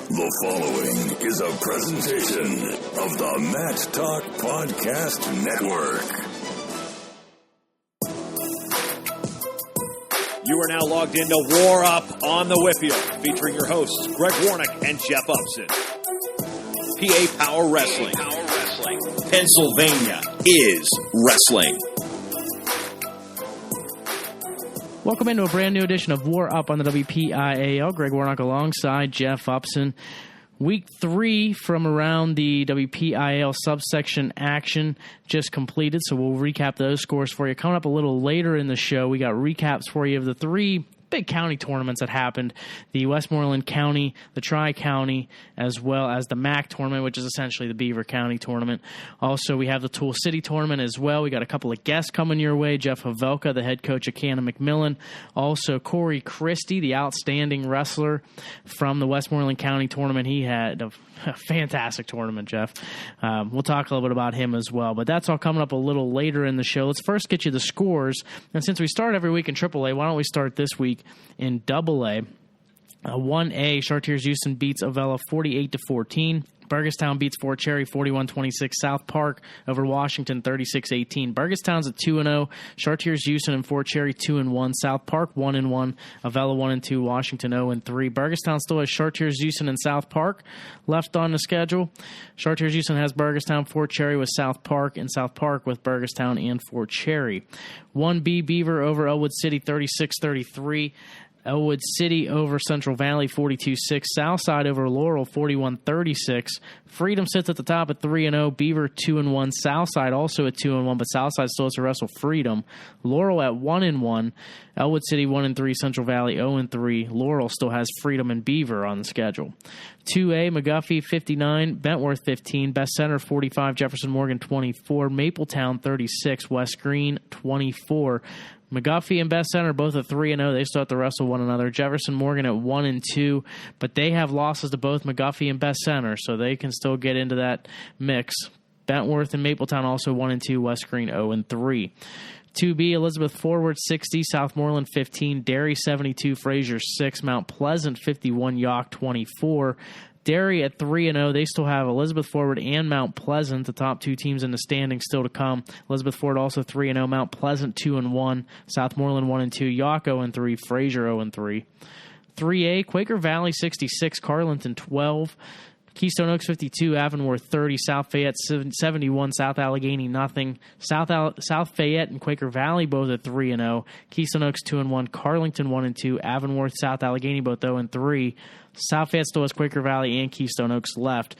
The following is a presentation of the Mat Talk Podcast Network. You are now logged into WarUp on the WPIAL, featuring your hosts, Greg Warnock and Jeff Upson. PA Power Wrestling. Pennsylvania is wrestling. Welcome into a brand new edition of WarUp on the WPIAL. Greg Warnock alongside Jeff Upson. Week 3 from around the WPIAL subsection action just completed, so we'll recap those scores for you. Coming up a little later in the show, we got recaps for you of the 3 big county tournaments that happened, the Westmoreland County, the Tri-County, as well as the MAC tournament, which is essentially the Beaver County tournament. Also, we have the Tool City tournament as well. We got a couple of guests coming your way. Jeff Havelka, the head coach of Canon-McMillan. Also, Christie, the outstanding wrestler from the Westmoreland County tournament. He had a fantastic tournament, Jeff. We'll talk a little bit about him as well, but that's all coming up a little later in the show. Let's first get you the scores. And since we start every week in AAA, why don't we start this week in AA? 1A, Chartiers Houston beats Avella 48-14. Burgestown beats Fort Cherry 41-26. South Park over Washington 36-18. Burgestown's at 2-0. Chartiers Houston and Fort Cherry 2-1. South Park 1-1. Avella 1-2. Washington 0-3. Burgestown still has Chartiers Houston and South Park left on the schedule. Chartiers Houston has Burgestown, Fort Cherry with South Park, and South Park with Burgestown and Fort Cherry. 1B, Beaver over Elwood City 36-33. Elwood City over Central Valley 42-6. Southside over Laurel 41-36. Freedom sits at the top at 3-0. Beaver 2-1. Southside also at 2-1, but Southside still has to wrestle Freedom. Laurel at 1-1. Elwood City 1-3. Central Valley 0-3. Laurel still has Freedom and Beaver on the schedule. 2A, McGuffey 59. Bentworth 15. Best Center 45. Jefferson Morgan 24. Mapletown 36. West Green 24. McGuffey and Best Center both at 3-0. They still have to wrestle one another. Jefferson Morgan at 1-2, but they have losses to both McGuffey and Best Center, so they can still get into that mix. Bentworth and Mapletown also 1-2. West Green 0-3. 2B, Elizabeth Forward 60, Southmoreland 15, Derry 72, Fraser 6, Mount Pleasant 51, York 24. Derry at 3-0. They still have Elizabeth Forward and Mount Pleasant, the top 2 teams in the standings still to come. Elizabeth Forward also 3-0. Mount Pleasant 2-1. Southmoreland 1-2. York 0-3. Fraser 0-3. 3A, Quaker Valley 66, Carlinton 12. Keystone Oaks 52, Avonworth 30, South Fayette 71, South Allegheny nothing. South Fayette and Quaker Valley both at 3-0. Keystone Oaks 2-1, Carlington 1-2, Avonworth, South Allegheny both 0-3. South Fayette still has Quaker Valley and Keystone Oaks left.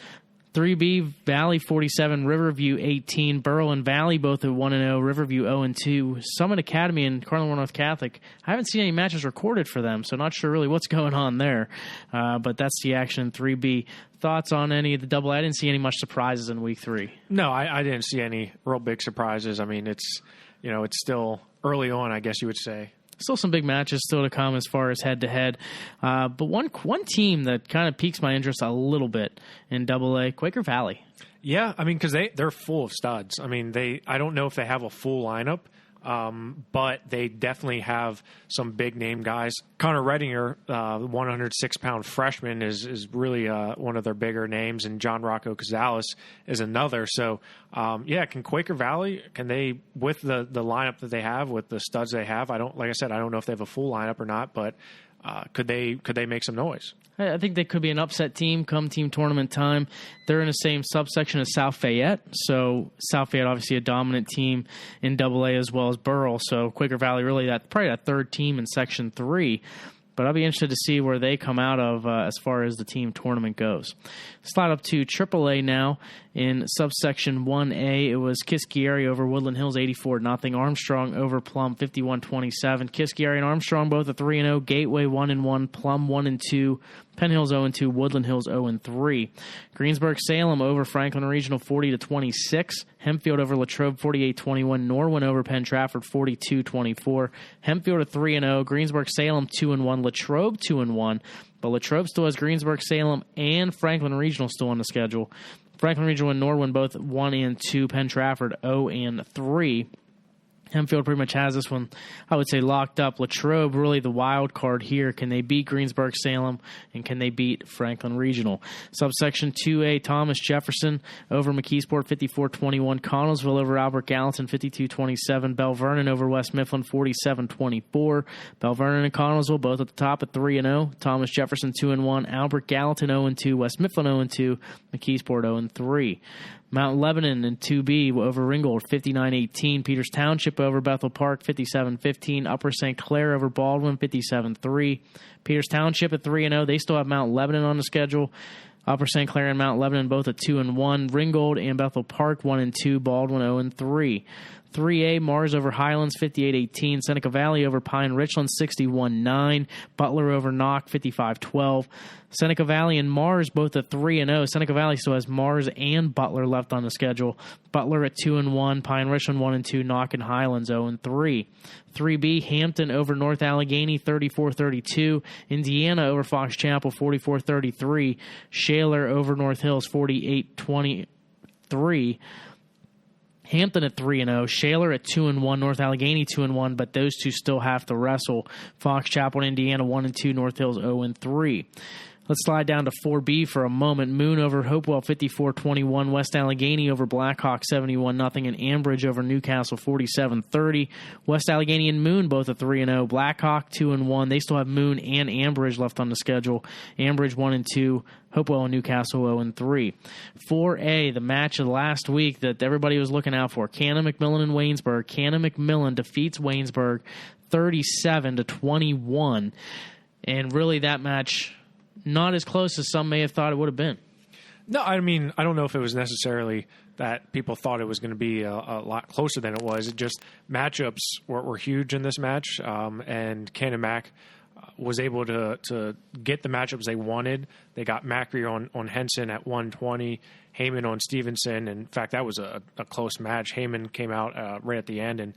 3B, Valley 47, Riverview 18, Burrell and Valley both at 1-0, Riverview 0-2. Summit Academy and Cardinal North Catholic, I haven't seen any matches recorded for them, so not sure really what's going on there. But that's the action in 3B. Thoughts on any of the double? I didn't see any much surprises in week 3. No, I didn't see any real big surprises. I mean, it's still early on, I guess you would say. Still some big matches still to come as far as head-to-head. But one team that kind of piques my interest a little bit in AA, Quaker Valley. Yeah, I mean, because they're full of studs. I mean, I don't know if they have a full lineup, but they definitely have some big-name guys. Connor Redinger, the 106-pound freshman, is really one of their bigger names, and John Rocco Cazales is another. So, can Quaker Valley, can they, with the lineup that they have, with the studs they have, I don't know if they have a full lineup or not, but could they make some noise? I think they could be an upset team come team tournament time. They're in the same subsection as South Fayette, so South Fayette obviously a dominant team in AA as well as Burrell. So Quaker Valley really probably that third team in Section 3. But I'll be interested to see where they come out of as far as the team tournament goes. Slide up to AAA now. In subsection 1A, it was Kiski over Woodland Hills 84-0. Armstrong over Plum 51-27. Kiski and Armstrong both at 3-0. Gateway 1-1. Plum 1-2. Penn Hills 0-2. Woodland Hills 0-3. Greensburg-Salem over Franklin Regional 40-26. Hempfield over Latrobe 48-21. Norwin over Penn Trafford 42-24. Hempfield at 3-0. Greensburg-Salem 2-1. Latrobe 2-1. But Latrobe still has Greensburg-Salem and Franklin Regional still on the schedule. Franklin Regional and Norwin both 1-2. Penn Trafford 0-3. Hempfield pretty much has this one, I would say, locked up. Latrobe, really the wild card here. Can they beat Greensburg-Salem, and can they beat Franklin Regional? Subsection 2A, Thomas Jefferson over McKeesport, 54-21. Connellsville over Albert Gallatin, 52-27. Bell Vernon over West Mifflin, 47-24. Bell Vernon and Connellsville both at the top at 3-0. Thomas Jefferson 2-1. Albert Gallatin 0-2. West Mifflin 0-2. McKeesport 0-3. Mount Lebanon in 2B over Ringgold, 59-18. Peters Township over Bethel Park, 57-15. Upper St. Clair over Baldwin, 57-3. Peters Township at 3-0. They still have Mount Lebanon on the schedule. Upper St. Clair and Mount Lebanon both at 2-1. Ringgold and Bethel Park 1-2. Baldwin 0-3. 3A, Mars over Highlands, 58-18. Seneca Valley over Pine Richland, 61-9. Butler over Knock, 55-12. Seneca Valley and Mars both at 3-0. Seneca Valley still has Mars and Butler left on the schedule. Butler at 2-1. Pine Richland 1-2. Knock and Highlands 0-3. 3B, Hampton over North Allegheny, 34-32. Indiana over Fox Chapel, 44-33. Shaler over North Hills, 48-23. Hampton at 3-0, Shaler at 2-1, North Allegheny 2-1, but those two still have to wrestle. Fox Chapel and Indiana 1-2, North Hills 0-3. Let's slide down to 4B for a moment. Moon over Hopewell 54-21, West Allegheny over Blackhawk 71-0, and Ambridge over Newcastle 47-30. West Allegheny and Moon both at 3-0, Blackhawk 2-1. They still have Moon and Ambridge left on the schedule. Ambridge 1-2. Hopewell and Newcastle 0-3. 4A, the match of last week that everybody was looking out for. Canon-McMillan and Waynesburg. Canon-McMillan defeats Waynesburg 37-21. And really that match not as close as some may have thought it would have been. No, I mean, I don't know if it was necessarily that people thought it was going to be a lot closer than it was. It just matchups were huge in this match, and Canon-Mac was able to get the matchups they wanted. They got Macri on Henson at 120, Heyman on Stevenson. In fact, that was a close match. Heyman came out right at the end and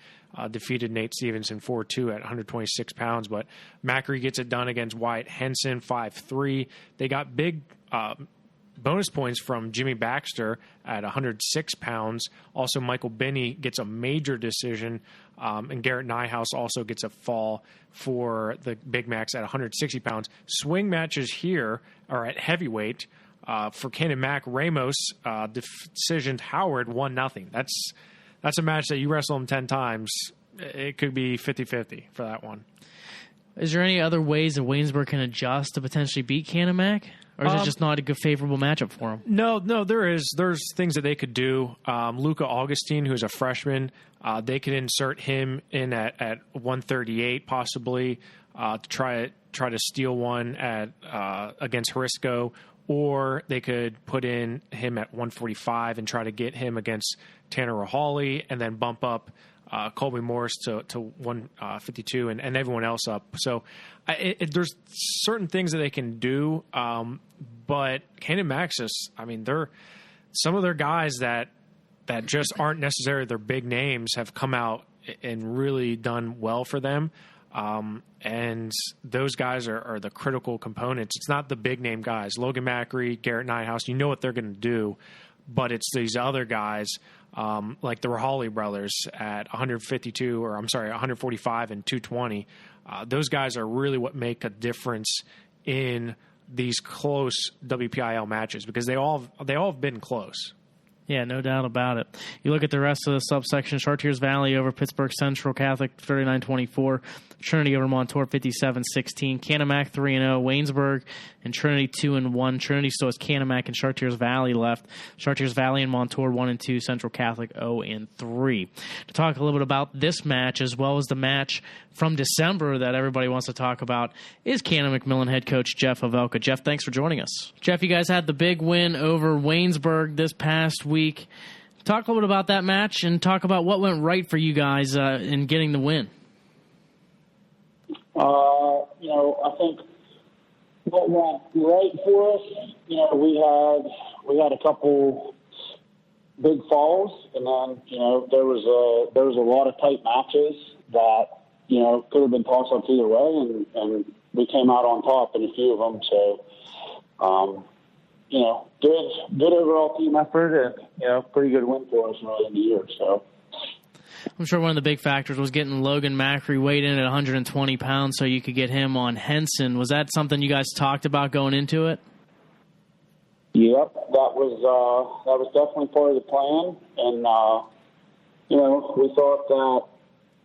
defeated Nate Stevenson 4-2 at 126 pounds. But Macri gets it done against Wyatt Henson 5-3. They got big bonus points from Jimmy Baxter at 106 pounds. Also, Michael Binney gets a major decision, and Garrett Nyhouse also gets a fall for the Big Macs at 160 pounds. Swing matches here are at heavyweight. For Canon-Mac, Ramos decisioned Howard 1-0. That's a match that you wrestle him 10 times. It could be 50-50 for that one. Is there any other ways that Waynesburg can adjust to potentially beat Canon-Mac? Or is it just not a good favorable matchup for them? No, there is. There's things that they could do. Luca Augustine, who's a freshman, they could insert him in at 138 possibly to try to steal one at against Harisco, or they could put in him at 145 and try to get him against Tanner Rahali, and then bump up Colby Morris to 152 and everyone else up. So there's certain things that they can do, but Canon-Mac they're some of their guys that just aren't necessarily their big names have come out and really done well for them. And those guys are the critical components. It's not the big name guys, Logan Macri, Garrett Nyhouse. You know what they're going to do, but it's these other guys like the Rahali brothers at 145 and 220. Those guys are really what make a difference in these close WPIAL matches because they all have been close. Yeah, no doubt about it. You look at the rest of the subsection, Chartiers Valley over Pittsburgh Central Catholic 39-24, Trinity over Montour 57-16, Canon-Mac 3-0, Waynesburg and Trinity 2-1. Trinity still has Canon-Mac and Chartiers Valley left. Chartiers Valley and Montour 1-2, Central Catholic 0-3. To talk a little bit about this match as well as the match from December that everybody wants to talk about is Canon-McMillan head coach Jeff Havelka. Jeff, thanks for joining us. Jeff, you guys had the big win over Waynesburg this past week. Talk a little bit about that match and talk about what went right for you guys in getting the win. I think what went right for us, we had a couple big falls, and then there was a lot of tight matches that could have been tossed up either way, and we came out on top in a few of them. So, good overall team effort, and pretty good win for us early in the year. So. I'm sure one of the big factors was getting Logan Macri weighed in at 120 pounds so you could get him on Henson. Was that something you guys talked about going into it? Yep, that was definitely part of the plan, and we thought that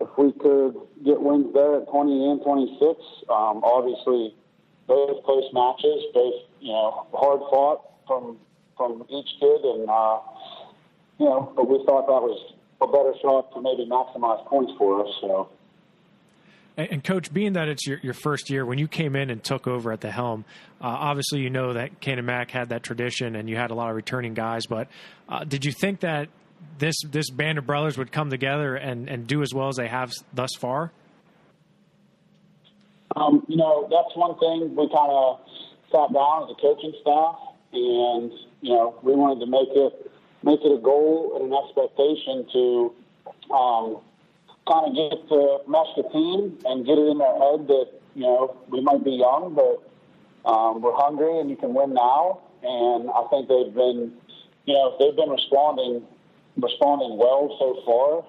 if we could get wins there at 20 and 26, obviously both close matches, both hard fought from each kid, and but we thought that was a better shot to maybe maximize points for us. So. And Coach, being that it's your first year, when you came in and took over at the helm, obviously you know that Canon-Mac had that tradition and you had a lot of returning guys, but did you think that this band of brothers would come together and do as well as they have thus far? That's one thing we kind of sat down as a coaching staff, and we wanted to make it a goal and an expectation to kind of get to mesh the team and get it in their head that we might be young, but we're hungry and you can win now. And I think they've been responding well so far.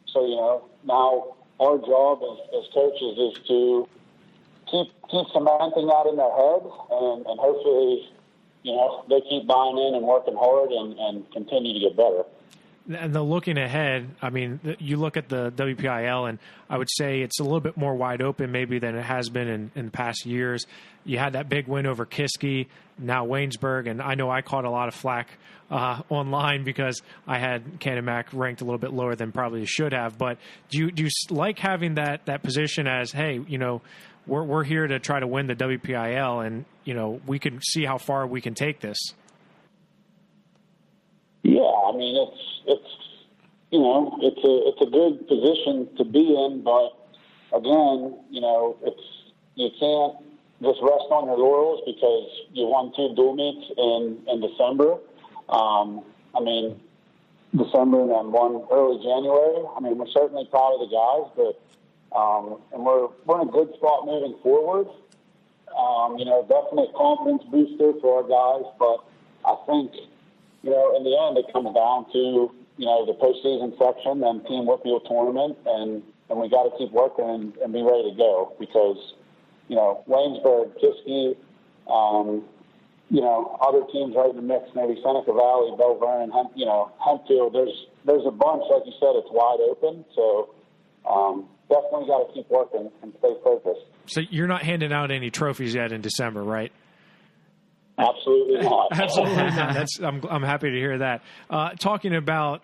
So now our job as coaches is to keep cementing that in their head, and hopefully they keep buying in and working hard and continue to get better. And looking ahead, I mean, you look at the WPIAL, and I would say it's a little bit more wide open maybe than it has been in past years. You had that big win over Kiski, now Waynesburg, and I know I caught a lot of flack online because I had Canon-Mac ranked a little bit lower than probably you should have. But do you like having that position as, hey, we're here to try to win the WPIAL, and we can see how far we can take this? Yeah, I mean it's a good position to be in, but again, you can't just rest on your laurels because you won 2 dual meets in December. December and then one early January. I mean, we're certainly proud of the guys, but and we're in a good spot moving forward. Definite confidence booster for our guys, but I think in the end, it comes down to, the postseason section and Team WPIAL tournament, and we got to keep working and be ready to go because, Waynesburg, Kiski, other teams right in the mix, maybe Seneca Valley, Belle Vernon, Hempfield, there's a bunch, like you said, it's wide open, so definitely got to keep working and stay focused. So you're not handing out any trophies yet in December, right? Absolutely not. Absolutely not. I'm happy to hear that. Talking about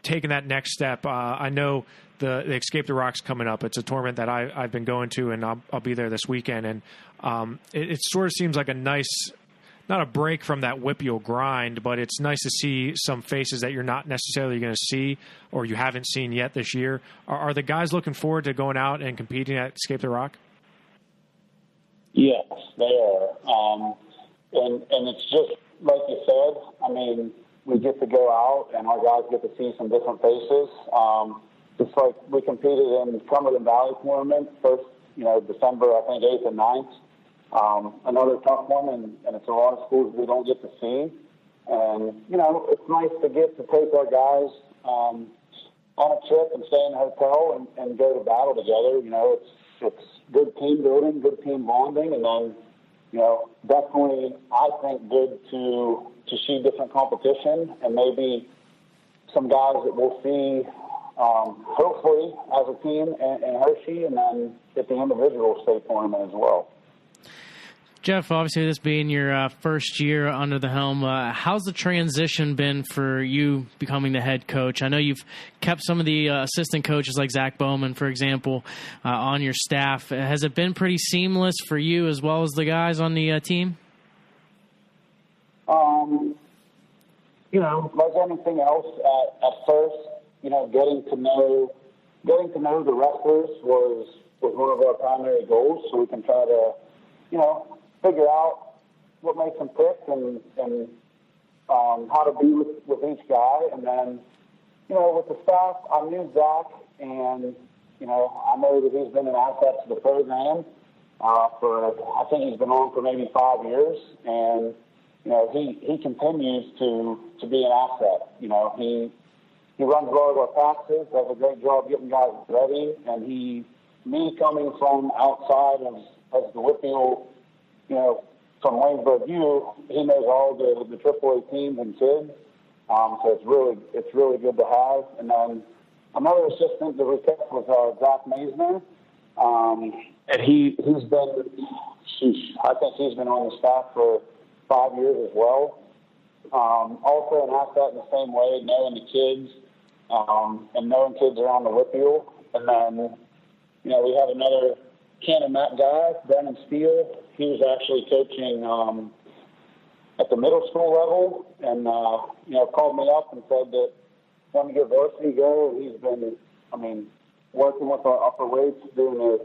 taking that next step, I know the Escape the Rock's coming up. It's a tournament that I've been going to, and I'll be there this weekend. And it sort of seems like a nice, not a break from that WPIAL grind, but it's nice to see some faces that you're not necessarily going to see or you haven't seen yet this year. Are the guys looking forward to going out and competing at Escape the Rock? Yes, they are. And it's just like you said. I mean, we get to go out, and our guys get to see some different faces. Just like we competed in Cumberland Valley tournament first, December, I think 8th and 9th. Another tough one, and it's a lot of schools we don't get to see. And it's nice to get to take our guys on a trip and stay in a hotel and go to battle together. It's good team building, good team bonding, and then. Definitely, I think, good to see different competition and maybe some guys that we'll see, hopefully, as a team in Hershey and then at the individual state tournament as well. Jeff, obviously this being your first year under the helm, how's the transition been for you becoming the head coach? I know you've kept some of the assistant coaches like Zach Bowman, for example, on your staff. Has it been pretty seamless for you as well as the guys on the team? Like anything else, at first, getting to know the wrestlers was one of our primary goals, so we can try to, figure out what makes them tick and how to be with each guy. And then, with the staff, I knew Zach, and, I know that he's been an asset to the program I think he's been on for maybe 5 years, and, he continues to be an asset. runs all of our practices, does a great job getting guys ready, and me coming from outside as the WPIAL, from Waynesburg U, he knows all the AAA teams and kids. So it's really good to have. And then another assistant that we kept was Zach Maisner. And he's been, I think he's been on the staff for 5 years as well. Also an asset in the same way, knowing the kids, and knowing kids around the WPIAL. And then, we have another Canon-Mac guy, Brennan Steele. He was actually coaching at the middle school level, and called me up and said that he wanted to give varsity go. He's been, working with our upper weights, doing a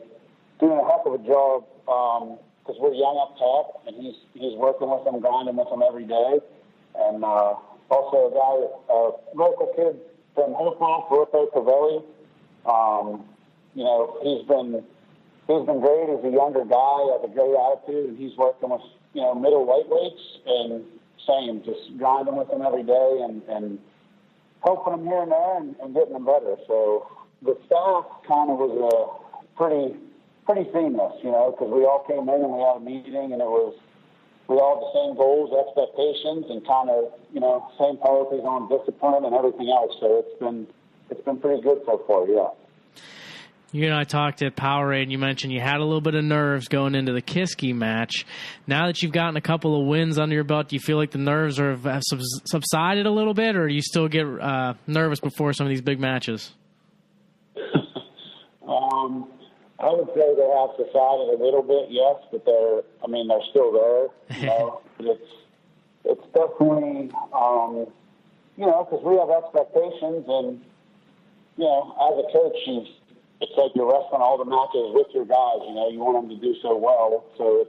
heck of a job because we're young up top, and he's working with them, grinding with them every day. And also a guy, a local kid from Hopewell, Quaker Valley. He's been great. He's a younger guy, has a great attitude, and he's working with, middle lightweights, and same, just grinding with them every day and helping them here and there and getting them better. So the staff kind of was pretty seamless, because we all came in and we had a meeting, and we all had the same goals, expectations, and kind of, same policies on discipline and everything else. So it's been pretty good so far, yeah. You and I talked at Powerade, and you mentioned you had a little bit of nerves going into the Kiski match. Now that you've gotten a couple of wins under your belt, do you feel like the nerves have subsided a little bit, or do you still get nervous before some of these big matches? I would say they have subsided a little bit, yes, but they're still there. It's definitely, because we have expectations, and as a coach, it's like you're wrestling all the matches with your guys. You want them to do so well. So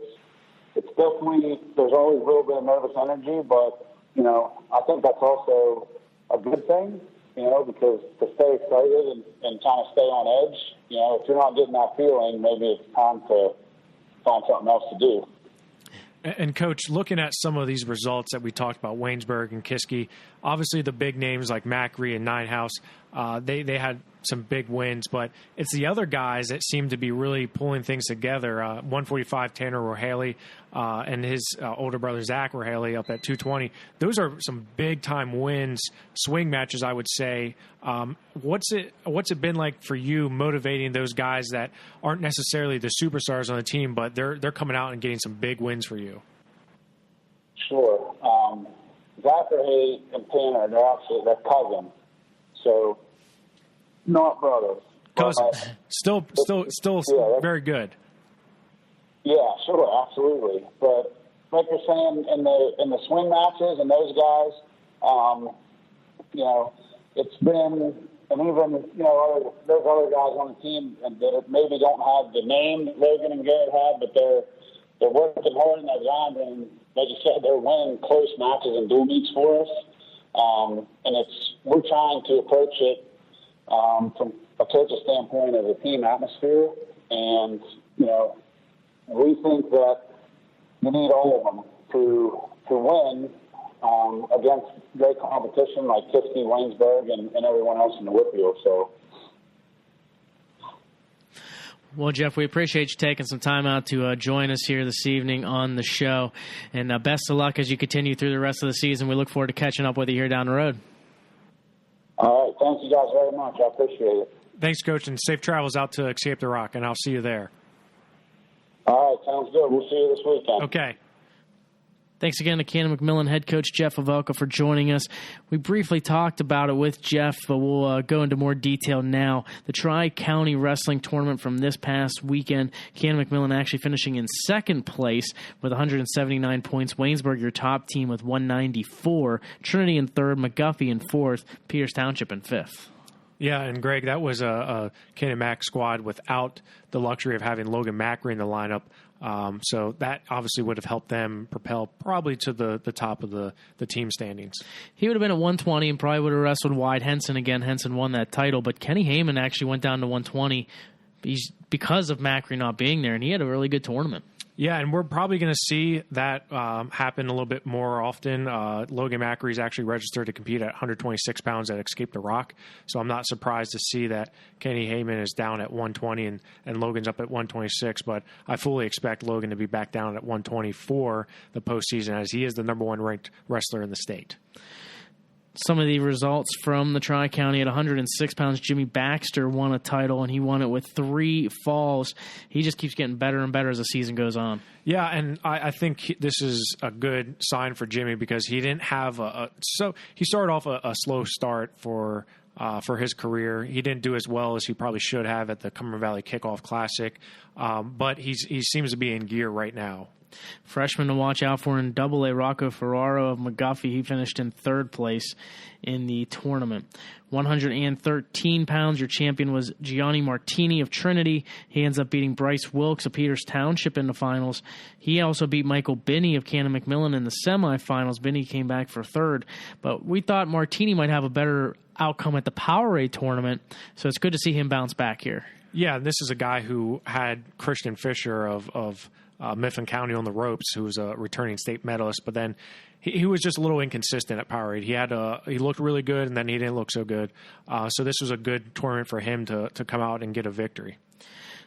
it's definitely, there's always a little bit of nervous energy, but I think that's also a good thing. Because to stay excited and kind of stay on edge, if you're not getting that feeling, maybe it's time to find something else to do. And, Coach, looking at some of these results that we talked about, Waynesburg and Kiski, obviously the big names like Macri and Ninehouse, they had some big wins, but it's the other guys that seem to be really pulling things together. 145 Tanner Rohaley and his older brother Zach Rohaley up at 220. Those are some big-time wins, swing matches, I would say. What's it been like for you motivating those guys that aren't necessarily the superstars on the team, but they're coming out and getting some big wins for you? Sure. Zach Rohaley and Tanner, they're cousins. So, not brothers. Cousins. Still yeah, very good. Yeah, sure, absolutely. But like you're saying, in the swing matches and those guys, it's been, and even those other guys on the team that maybe don't have the name that Logan and Garrett have, but they're working hard and they're grinding. Like you said, they're winning close matches and dual meets for us. And we're trying to approach it from a coach's standpoint as a team atmosphere. And, we think that you need all of them to win against great competition like Kiski, Waynesburg, and everyone else in the WPIAL. So. Well, Jeff, we appreciate you taking some time out to join us here this evening on the show. And best of luck as you continue through the rest of the season. We look forward to catching up with you here down the road. All right. Thank you guys very much. I appreciate it. Thanks, Coach, and safe travels out to Escape the Rock, and I'll see you there. All right. Sounds good. We'll see you this weekend. Okay. Thanks again to Canon-McMillan head coach Jeff Havelka for joining us. We briefly talked about it with Jeff, but we'll go into more detail now. The Tri-County Wrestling Tournament from this past weekend, Canon-McMillan actually finishing in second place with 179 points. Waynesburg, your top team, with 194. Trinity in third, McGuffey in fourth, Peters Township in fifth. Yeah, and Greg, that was a Canon-Mac squad without the luxury of having Logan Macri in the lineup. So that obviously would have helped them propel probably to the top of the team standings. He would have been at 120 and probably would have wrestled wide Henson again. Henson won that title, but Kenny Heyman actually went down to 120 because of Macri not being there, and he had a really good tournament. Yeah, and we're probably going to see that happen a little bit more often. Logan Macri is actually registered to compete at 126 pounds at Escape the Rock, so I'm not surprised to see that Kenny Heyman is down at 120 and Logan's up at 126, but I fully expect Logan to be back down at 120 for the postseason, as he is the number 1 ranked wrestler in the state. Some of the results from the Tri-County: at 106 pounds, Jimmy Baxter won a title, and he won it with 3 falls. He just keeps getting better and better as the season goes on. Yeah, and I think this is a good sign for Jimmy, because he didn't have he started off a slow start for his career. He didn't do as well as he probably should have at the Quaker Valley Kickoff Classic, but he seems to be in gear right now. Freshman to watch out for in AA, Rocco Ferraro of McGuffey. He finished in 3rd place in the tournament. 113 pounds, your champion was Gianni Martini of Trinity. He ends up beating Bryce Wilkes of Peters Township in the finals. He also beat Michael Binney of Canon-McMillan in the semifinals. Binney came back for 3rd, but we thought Martini might have a better outcome at the Powerade tournament, so it's good to see him bounce back here. Yeah, this is a guy who had Christian Fisher of Mifflin County on the ropes, who was a returning state medalist, but then he was just a little inconsistent at Powerade. He looked really good, and then he didn't look so good. So this was a good tournament for him to come out and get a victory.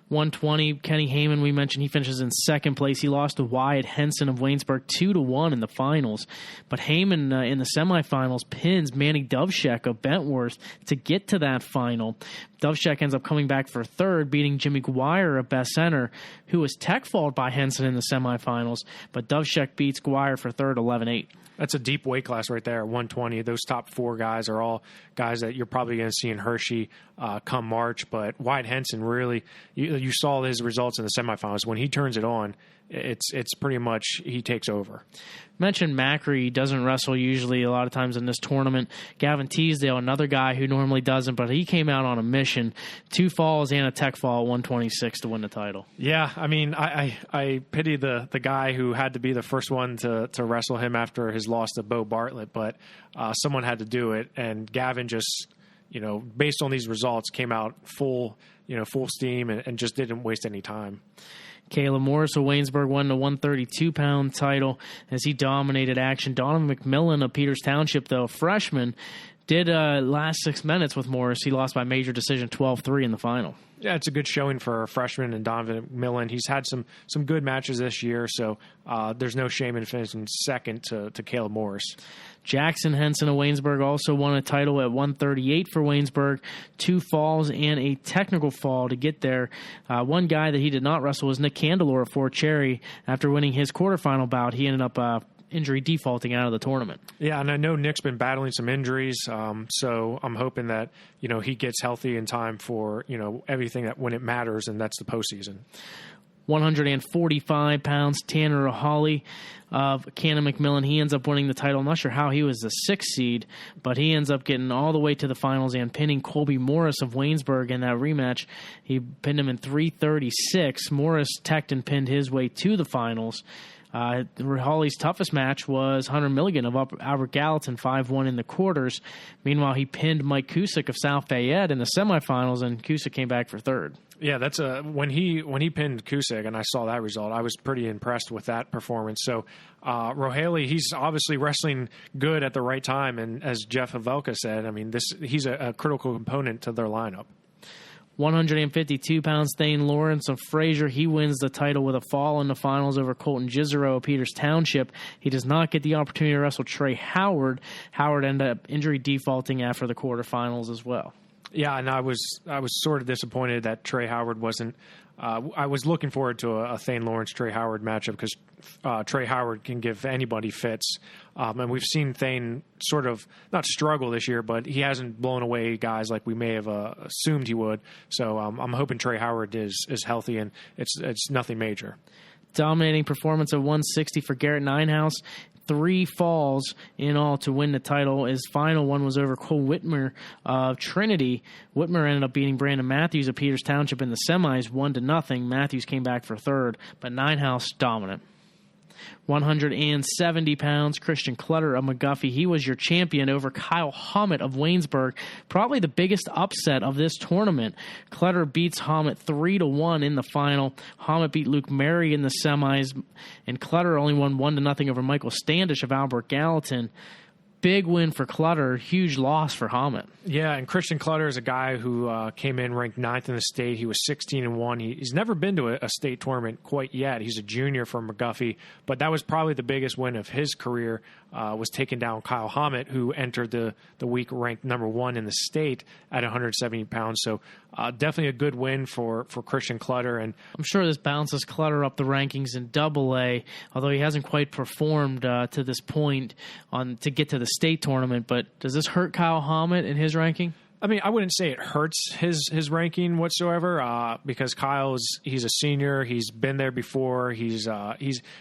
120, Kenny Heyman, we mentioned, he finishes in 2nd place. He lost to Wyatt Henson of Waynesburg 2-1 in the finals. But Heyman in the semifinals pins Manny Doveshek of Bentworth to get to that final. Doveshek ends up coming back for 3rd, beating Jimmy Guire of Best Center, who was tech-falled by Henson in the semifinals. But Doveshek beats Guire for 3rd, 11-8. That's a deep weight class right there at 120. Those top 4 guys are all guys that you're probably going to see in Hershey come March. But Wyatt Henson, really, you saw his results in the semifinals. When he turns it on, it's pretty much he takes over. Mentioned Macri doesn't wrestle usually a lot of times in this tournament. Gavin Teasdale, another guy who normally doesn't, but he came out on a mission. 2 falls and a tech fall at 126 to win the title. Yeah, I mean, I pity the guy who had to be the first one to wrestle him after his loss to Bo Bartlett, but someone had to do it, and Gavin just, based on these results, came out full steam and just didn't waste any time. Caleb Morris of Waynesburg won the 132-pound title as he dominated action. Donovan McMillan of Peters Township, though, a freshman, did last 6 minutes with Morris. He lost by major decision 12-3 in the final. Yeah, it's a good showing for a freshman and Donovan McMillan. He's had some good matches this year, so there's no shame in finishing 2nd to Caleb Morris. Jackson Henson of Waynesburg also won a title at 138 for Waynesburg. 2 falls and a technical fall to get there. One guy that he did not wrestle was Nick Candelore of Fort Cherry. After winning his quarterfinal bout, he ended up injury defaulting out of the tournament. Yeah, and I know Nick's been battling some injuries, so I'm hoping that he gets healthy in time for everything that when it matters, and that's the postseason. 145 pounds, Tanner Hawley of Canon-McMillan. He ends up winning the title. I'm not sure how he was the 6th seed, but he ends up getting all the way to the finals and pinning Colby Morris of Waynesburg in that rematch. He pinned him in 3:36. Morris teched and pinned his way to the finals. Hawley's toughest match was Hunter Milligan of Albert Gallatin, 5-1 in the quarters. Meanwhile, he pinned Mike Cusick of South Fayette in the semifinals, and Cusick came back for 3rd. Yeah, that's when he pinned Cusick, and I saw that result, I was pretty impressed with that performance. So Rohaley, he's obviously wrestling good at the right time, and as Jeff Havelka said, I mean, he's a critical component to their lineup. 152 pounds, Thane Lawrence of Fraser. He wins the title with a fall in the finals over Colton Gizero of Peters Township. He does not get the opportunity to wrestle Trey Howard. Howard ended up injury defaulting after the quarterfinals as well. Yeah, and I was sort of disappointed that Trey Howard wasn't. I was looking forward to a Thane Lawrence-Trey Howard matchup because Trey Howard can give anybody fits. And we've seen Thane sort of not struggle this year, but he hasn't blown away guys like we may have assumed he would. So I'm hoping Trey Howard is healthy and it's nothing major. Dominating performance of 160 for Garrett Ninehouse. 3 falls in all to win the title. His final one was over Cole Whitmer of Trinity. Whitmer ended up beating Brandon Matthews of Peters Township in the semis 1-0. Matthews came back for 3rd, but Ninehouse dominant. 170 pounds, Christian Clutter of McGuffey. He was your champion over Kyle Hammett of Waynesburg. Probably the biggest upset of this tournament. Clutter beats Hammett 3-1 in the final. Hammett beat Luke Mary in the semis, and Clutter only won 1-0 over Michael Standish of Albert Gallatin. Big win for Clutter, huge loss for Hammett. Yeah, and Christian Clutter is a guy who came in ranked 9th in the state. He was 16-1. He's never been to a state tournament quite yet. He's a junior from McGuffey, but that was probably the biggest win of his career, was taking down Kyle Hammett, who entered the week ranked number 1 in the state at 170 pounds. So definitely a good win for Christian Clutter. And I'm sure this bounces Clutter up the rankings in AA, although he hasn't quite performed to this point to get to the state tournament. But does this hurt Kyle Hammett in his ranking? I mean, I wouldn't say it hurts his ranking whatsoever, because he's a senior. He's been there before. He's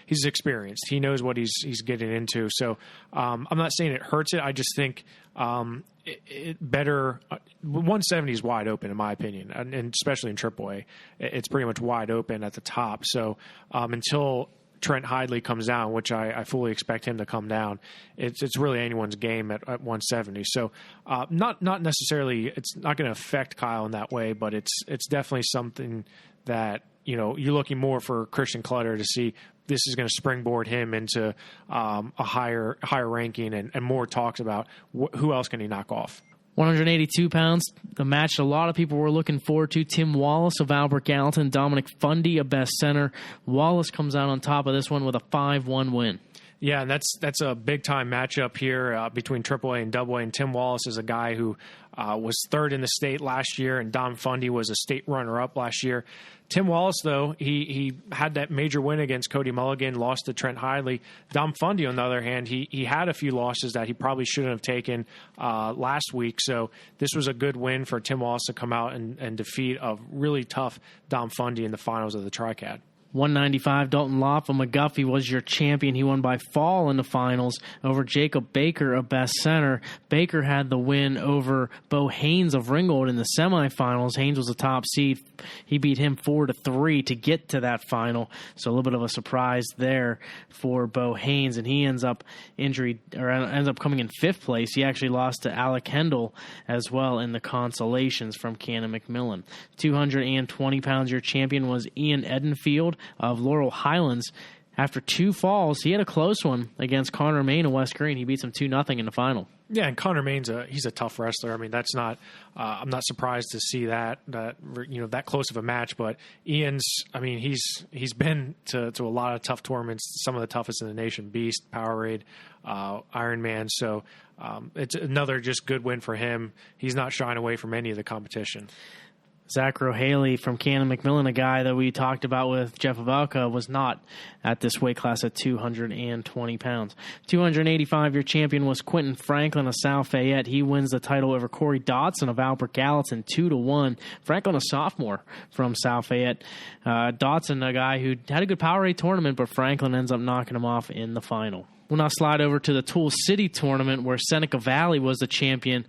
experienced. He knows what he's getting into. So I'm not saying it hurts it. I just think it better. 170 is wide open in my opinion, and especially in AAA, it's pretty much wide open at the top. So until Trent Hidley comes down, which I fully expect him to come down, it's really anyone's game at 170. So not necessarily, it's not going to affect Kyle in that way, but it's definitely something that, you're looking more for Christian Clutter to see this is going to springboard him into a higher ranking and more talks about who else can he knock off. 182 pounds, the match a lot of people were looking forward to. Tim Wallace of Albert Gallatin, Dominic Fundy of Best Center. Wallace comes out on top of this one with a 5-1 win. Yeah, and that's a big-time matchup here between AAA and AA. And Tim Wallace is a guy who was 3rd in the state last year, and Dom Fundy was a state runner-up last year. Tim Wallace, though, he had that major win against Cody Mulligan, lost to Trent Hidley. Dom Fundy, on the other hand, he had a few losses that he probably shouldn't have taken last week. So this was a good win for Tim Wallace to come out and defeat a really tough Dom Fundy in the finals of the TRICADA. 195, Dalton Loff of McGuffey was your champion. He won by fall in the finals over Jacob Baker of Best Center. Baker had the win over Bo Haynes of Ringgold in the semifinals. Haynes was the top seed. He beat him 4-3 to get to that final. So a little bit of a surprise there for Bo Haynes, and he ends up coming in 5th place. He actually lost to Alec Kendall as well in the consolations from Canon-McMillan. 220 pounds, your champion was Ian Edenfield of Laurel Highlands. After 2 falls, he had a close one against Connor Main of West Green. He beats him 2-0 in the final. Yeah, and Connor Main's he's a tough wrestler. I mean, that's not. I'm not surprised to see that close of a match. But Ian's, I mean, he's been to a lot of tough tournaments, some of the toughest in the nation: Beast, Powerade, Ironman. So it's another just good win for him. He's not shying away from any of the competition. Zach Rohaley from Canon-McMillan, a guy that we talked about with Jeff Havelka, was not at this weight class at 220 pounds. 285, your champion was Quentin Franklin of South Fayette. He wins the title over Corey Dotson of Albert Gallatin 2-1. Franklin, a sophomore from South Fayette. Dotson, a guy who had a good Powerade tournament, but Franklin ends up knocking him off in the final. We'll now slide over to the Tool City tournament where Seneca Valley was the champion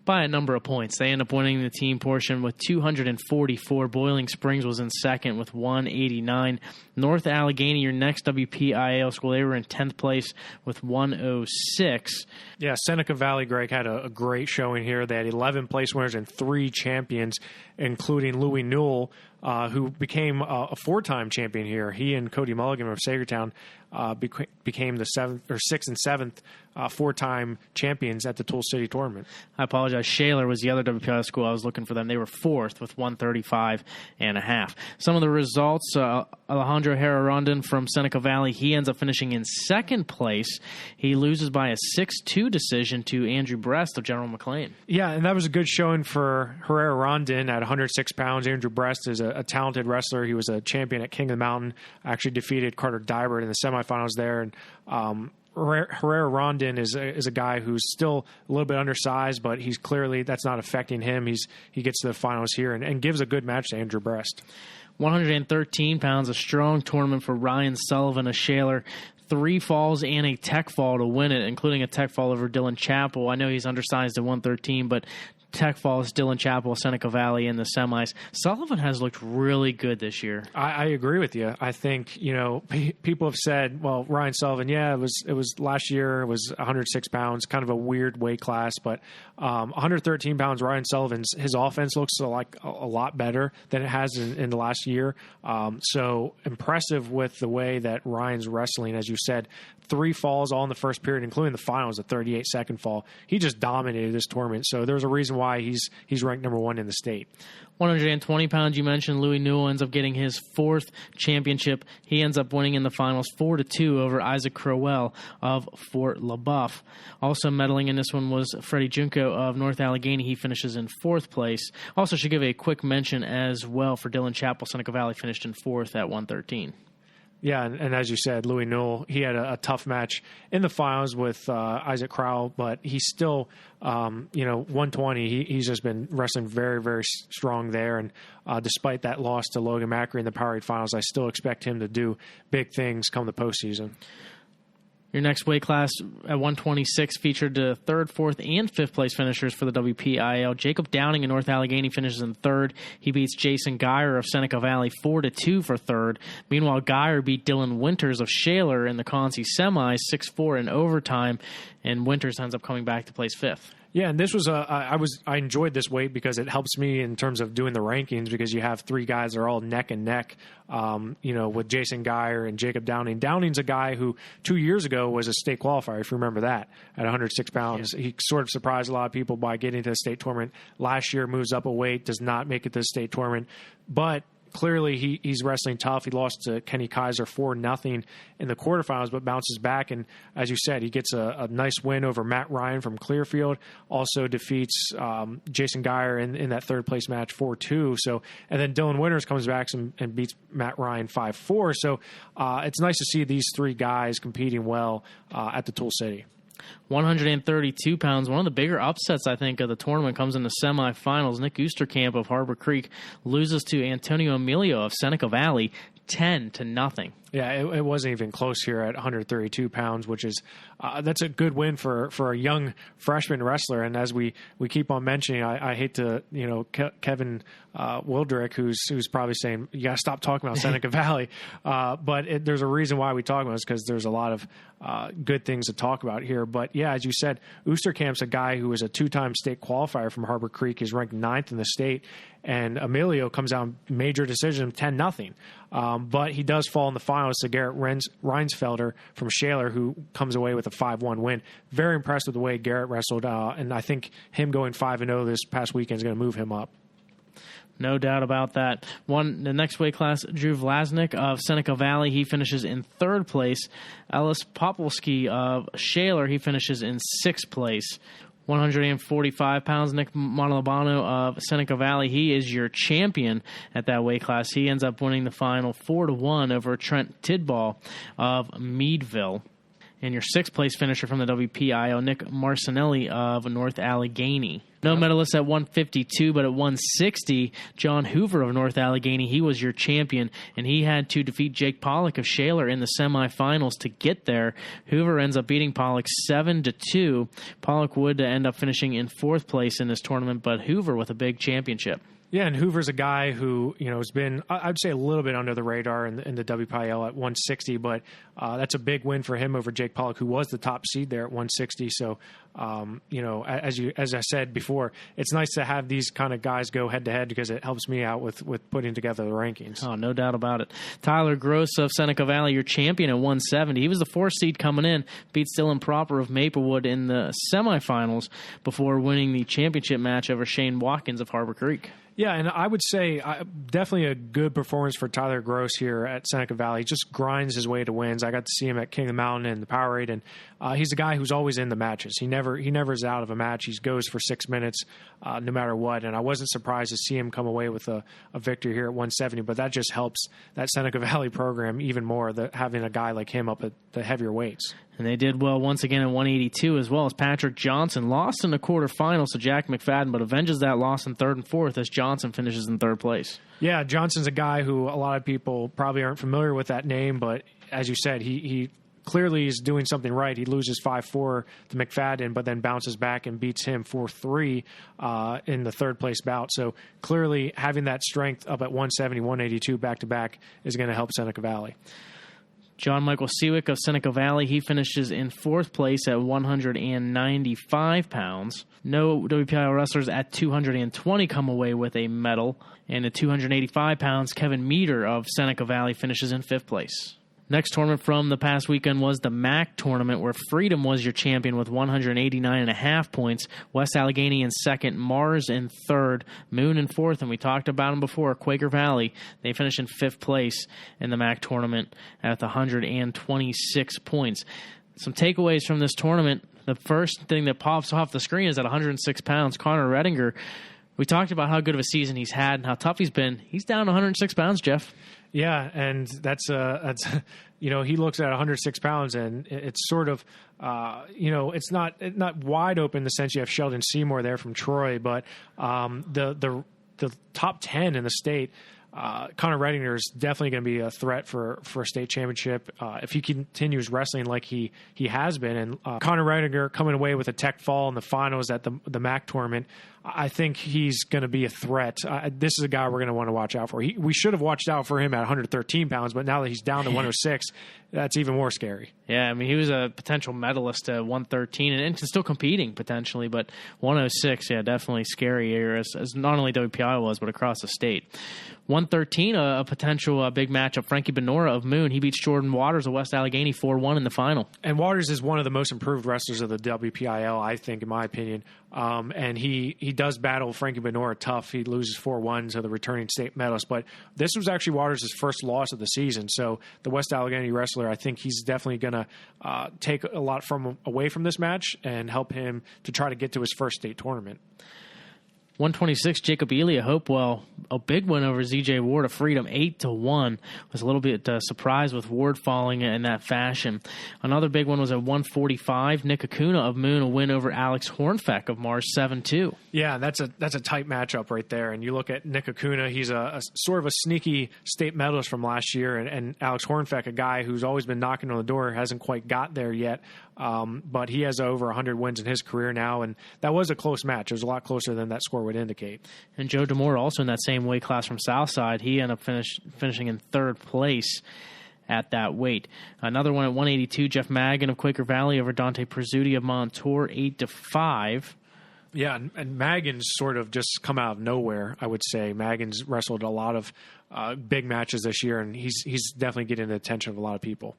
by a number of points. They end up winning the team portion with 244. Boiling Springs was in second with 189. North Allegheny, your next WPIAL school, they were in 10th place with 106. Yeah, Seneca Valley, Greg, had a great showing here. They had 11 place winners and 3 champions, including Louis Newell, who became a 4-time champion here. He and Cody Mulligan of Sagertown became the 6th and 7th 4-time champions at the Tool City tournament. I apologize. Shaler was the other WPIAL school I was looking for them. They were 4th with 135.5. Some of the results, Alejandro Herrera-Rondon from Seneca Valley, he ends up finishing in 2nd place. He loses by a 6-2 decision to Andrew Brest of General McLean. Yeah, and that was a good showing for Herrera-Rondon at 106 pounds. Andrew Brest is a talented wrestler. He was a champion at King of the Mountain, actually defeated Carter Dybert in the semifinals there. And Herrera-Rondon is a guy who's still a little bit undersized, but he's clearly, that's not affecting him. He gets to the finals here and gives a good match to Andrew Brest. 113 pounds, a strong tournament for Ryan Sullivan, a Shaler. 3 falls and a tech fall to win it, including a tech fall over Dylan Chappell. I know he's undersized at 113, but Tech Falls, Dylan Chapel, Seneca Valley in the semis. Sullivan has looked really good this year. I agree with you. I think, people have said, well, Ryan Sullivan, it was last year, it was 106 pounds, kind of a weird weight class, but 113 pounds, Ryan Sullivan's, his offense looks like a lot better than it has in the last year. So impressive with the way that Ryan's wrestling, as you said, 3 falls all in the first period, including the finals, a 38-second fall. He just dominated this tournament. So there's a reason why he's ranked number 1 in the state. 120 pounds, you mentioned Louis Newell ends up getting his 4th championship. He ends up winning in the finals 4-2 over Isaac Crowell of Fort LaBeouf. Also medaling in this one was Freddie Junko of North Allegheny. He finishes in 4th place. Also should give a quick mention as well for Dylan Chapel. Seneca Valley finished in 4th at 113. Yeah, and as you said, Louis Newell, he had a tough match in the finals with Isaac Crowell, but he's still, 120. He's just been wrestling very, very strong there. And despite that loss to Logan Macri in the Powerade finals, I still expect him to do big things come the postseason. Your next weight class at 126 featured the 3rd, 4th, and 5th place finishers for the WPIAL. Jacob Downing in North Allegheny finishes in 3rd. He beats Jason Geyer of Seneca Valley 4-2 for 3rd. Meanwhile, Geyer beat Dylan Winters of Shaler in the Concy semis 6-4 in overtime, and Winters ends up coming back to place 5th. Yeah, and this was I enjoyed this weight because it helps me in terms of doing the rankings because you have 3 guys that are all neck and neck, with Jason Geyer and Jacob Downing. Downing's a guy who 2 years ago was a state qualifier, if you remember that, at 106 pounds. Yeah. He sort of surprised a lot of people by getting to the state tournament. Last year moves up a weight, does not make it to the state tournament, but clearly he's wrestling tough. He lost to Kenny Kaiser 4-0 in the quarterfinals, but bounces back. And as you said, he gets a nice win over Matt Ryan from Clearfield. Also defeats Jason Geyer in that 3rd place match 4-2. So, and then Dylan Winters comes back and beats Matt Ryan 5-4. So it's nice to see these 3 guys competing well at the Tool City. 132 pounds. One of the bigger upsets, I think, of the tournament comes in the semifinals. Nick Oosterkamp of Harbor Creek loses to Antonio Emilio of Seneca Valley 10-0. Yeah, it wasn't even close here at 132 pounds, which is that's a good win for a young freshman wrestler. And as we keep on mentioning, I hate to Kevin Wildrick, who's probably saying you got to stop talking about Seneca Valley, but there's a reason why we talk about this because there's a lot of good things to talk about here. But yeah, as you said, Oosterkamp's a guy who is a 2-time state qualifier from Harbor Creek. He's ranked 9th in the state, and Emilio comes out major decision 10-0. But he does fall in the finals to Garrett Reinsfelder from Shaler, who comes away with a 5-1 win. Very impressed with the way Garrett wrestled, and I think him going 5-0 this past weekend is going to move him up. No doubt about that. The next weight class, Drew Vlasnik of Seneca Valley, he finishes in 3rd place. Ellis Popolsky of Shaler, he finishes in 6th place. 145 pounds, Nick Montalbano of Seneca Valley, he is your champion at that weight class. He ends up winning the final 4-1 over Trent Tidball of Meadville. And your 6th place finisher from the WPIAL, Nick Marcinelli of North Allegheny. No medalists at 152, but at 160, John Hoover of North Allegheny, he was your champion, and he had to defeat Jake Pollock of Shaler in the semifinals to get there. Hoover ends up beating Pollock 7-2. Pollock would end up finishing in 4th place in this tournament, but Hoover with a big championship. Yeah, and Hoover's a guy who, has been, I'd say, a little bit under the radar in the WPIAL at 160, but that's a big win for him over Jake Pollock, who was the top seed there at 160. So, as I said before, it's nice to have these kind of guys go head-to-head because it helps me out with putting together the rankings. Oh, no doubt about it. Tyler Gross of Seneca Valley, your champion at 170. He was the 4th seed coming in, beats Dylan Proper of Maplewood in the semifinals before winning the championship match over Shane Watkins of Harbor Creek. Yeah, and I would say definitely a good performance for Tyler Gross here at Seneca Valley. He just grinds his way to wins. I got to see him at King of the Mountain and the Powerade, and he's a guy who's always in the matches. He never is out of a match. He goes for 6 minutes no matter what, and I wasn't surprised to see him come away with a victory here at 170, but that just helps that Seneca Valley program even more, having a guy like him up at the heavier weights. And they did well once again at 182, as well as Patrick Johnson lost in the quarterfinals to Jack McFadden, but avenges that loss in 3rd and 4th as Johnson finishes in 3rd place. Yeah, Johnson's a guy who a lot of people probably aren't familiar with that name, but as you said, he clearly he's doing something right. He loses 5-4 to McFadden, but then bounces back and beats him 4-3 in the third place bout. So clearly having that strength up at 170, 182 back-to-back is going to help Seneca Valley. John Michael Seawick of Seneca Valley, he finishes in fourth place at 195 pounds. No WPIAL wrestlers at 220 come away with a medal. And at 285 pounds, Kevin Meter of Seneca Valley finishes in fifth place. Next tournament from the past weekend was the MAC tournament, where Freedom was your champion with 189.5 points. West Allegheny in second, Mars in third, Moon in fourth, and we talked about them before, Quaker Valley. They finished in fifth place in the MAC tournament at 126 points. Some takeaways from this tournament. The first thing that pops off the screen is at 106 pounds, Connor Redinger. We talked about how good of a season he's had and how tough he's been. He's down to 106 pounds, Jeff. Yeah, and that's he looks at 106 pounds, and it's sort of it's not wide open in the sense you have Sheldon Seymour there from Troy, but the top 10 in the state. Connor Redinger is definitely going to be a threat for a state championship if he continues wrestling like he has been. And Connor Redinger coming away with a tech fall in the finals at the MAC tournament, I think he's going to be a threat. This is a guy we're going to want to watch out for. We should have watched out for him at 113 pounds, but now that he's down to 106, that's even more scary. Yeah, I mean, he was a potential medalist at 113 and still competing potentially, but 106, yeah, definitely scary as not only WPI was, but across the state. 113, a potential big matchup. Frankie Benora of Moon, he beats Jordan Waters of West Allegheny 4-1 in the final. And Waters is one of the most improved wrestlers of the WPIAL, I think, in my opinion. And he does battle Frankie Benora tough. He loses 4-1 to the returning state medalist. But this was actually Waters' first loss of the season. So the West Allegheny wrestler, I think he's definitely going to take a lot away from this match and help him to try to get to his first state tournament. 126, Jacob Ely of Hopewell, a big win over ZJ Ward of Freedom, 8-1. Was a little bit surprised with Ward falling in that fashion. Another big one was at 145, Nick Acuna of Moon, a win over Alex Hornfeck of Mars, 7-2. Yeah, that's a tight matchup right there. And you look at Nick Acuna, he's a sort of a sneaky state medalist from last year, and Alex Hornfeck, a guy who's always been knocking on the door, hasn't quite got there yet. But he has over 100 wins in his career now, and that was a close match. It was a lot closer than that score would indicate. And Joe DeMore, also in that same weight class from Southside, he ended up finishing in third place at that weight. Another one at 182, Jeff Magan of Quaker Valley over Dante Prezzuti of Montour, 8-5. Yeah, and Magan's sort of just come out of nowhere, I would say. Magan's wrestled a lot of big matches this year, and he's definitely getting the attention of a lot of people.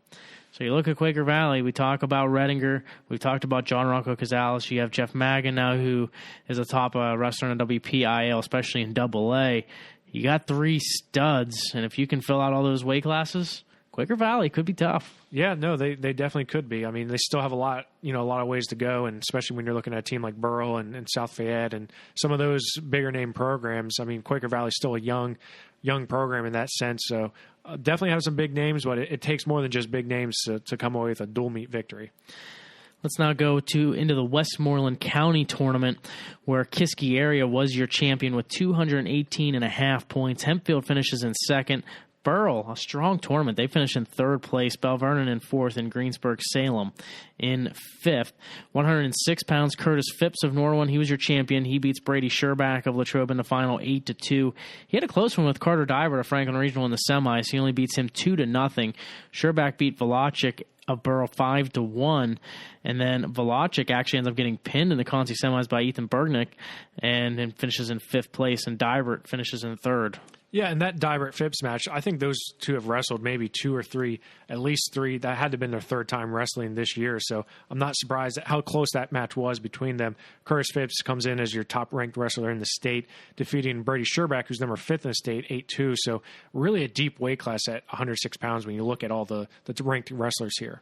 So you look at Quaker Valley, we talk about Redinger, we've talked about John Rocco Cazales, you have Jeff Magan now, who is a top wrestler in WPIAL, especially in AA. You got three studs, and if you can fill out all those weight classes, Quaker Valley could be tough. Yeah, no, they definitely could be. I mean, they still have a lot of ways to go, and especially when you're looking at a team like Burrell and South Fayette and some of those bigger name programs. I mean, Quaker Valley's still a young program in that sense, so definitely have some big names, but it takes more than just big names to come away with a dual meet victory. Let's now go into the Westmoreland County tournament, where Kiski area was your champion with 218.5 points. Hempfield finishes in second. Burrell, a strong tournament. They finished in third place. Bell Vernon in fourth, and Greensburg-Salem in fifth. 106 pounds, Curtis Phipps of Norwin. He was your champion. He beats Brady Sherback of Latrobe in the final 8-2. He had a close one with Carter Diver of Franklin Regional in the semis. He only beats him 2-0. Sherback beat Velocic of Burrell 5-1, and then Velocic actually ends up getting pinned in the Concy semis by Ethan Bergnick, and then finishes in fifth place, and Divert finishes in third. Yeah, and that Divert-Phipps match, I think those two have wrestled maybe two or three, at least three. That had to have been their third time wrestling this year, so I'm not surprised at how close that match was between them. Curtis Phipps comes in as your top-ranked wrestler in the state, defeating Brady Sherback, who's number 5th in the state, 8-2. So really a deep weight class at 106 pounds when you look at all the ranked wrestlers here.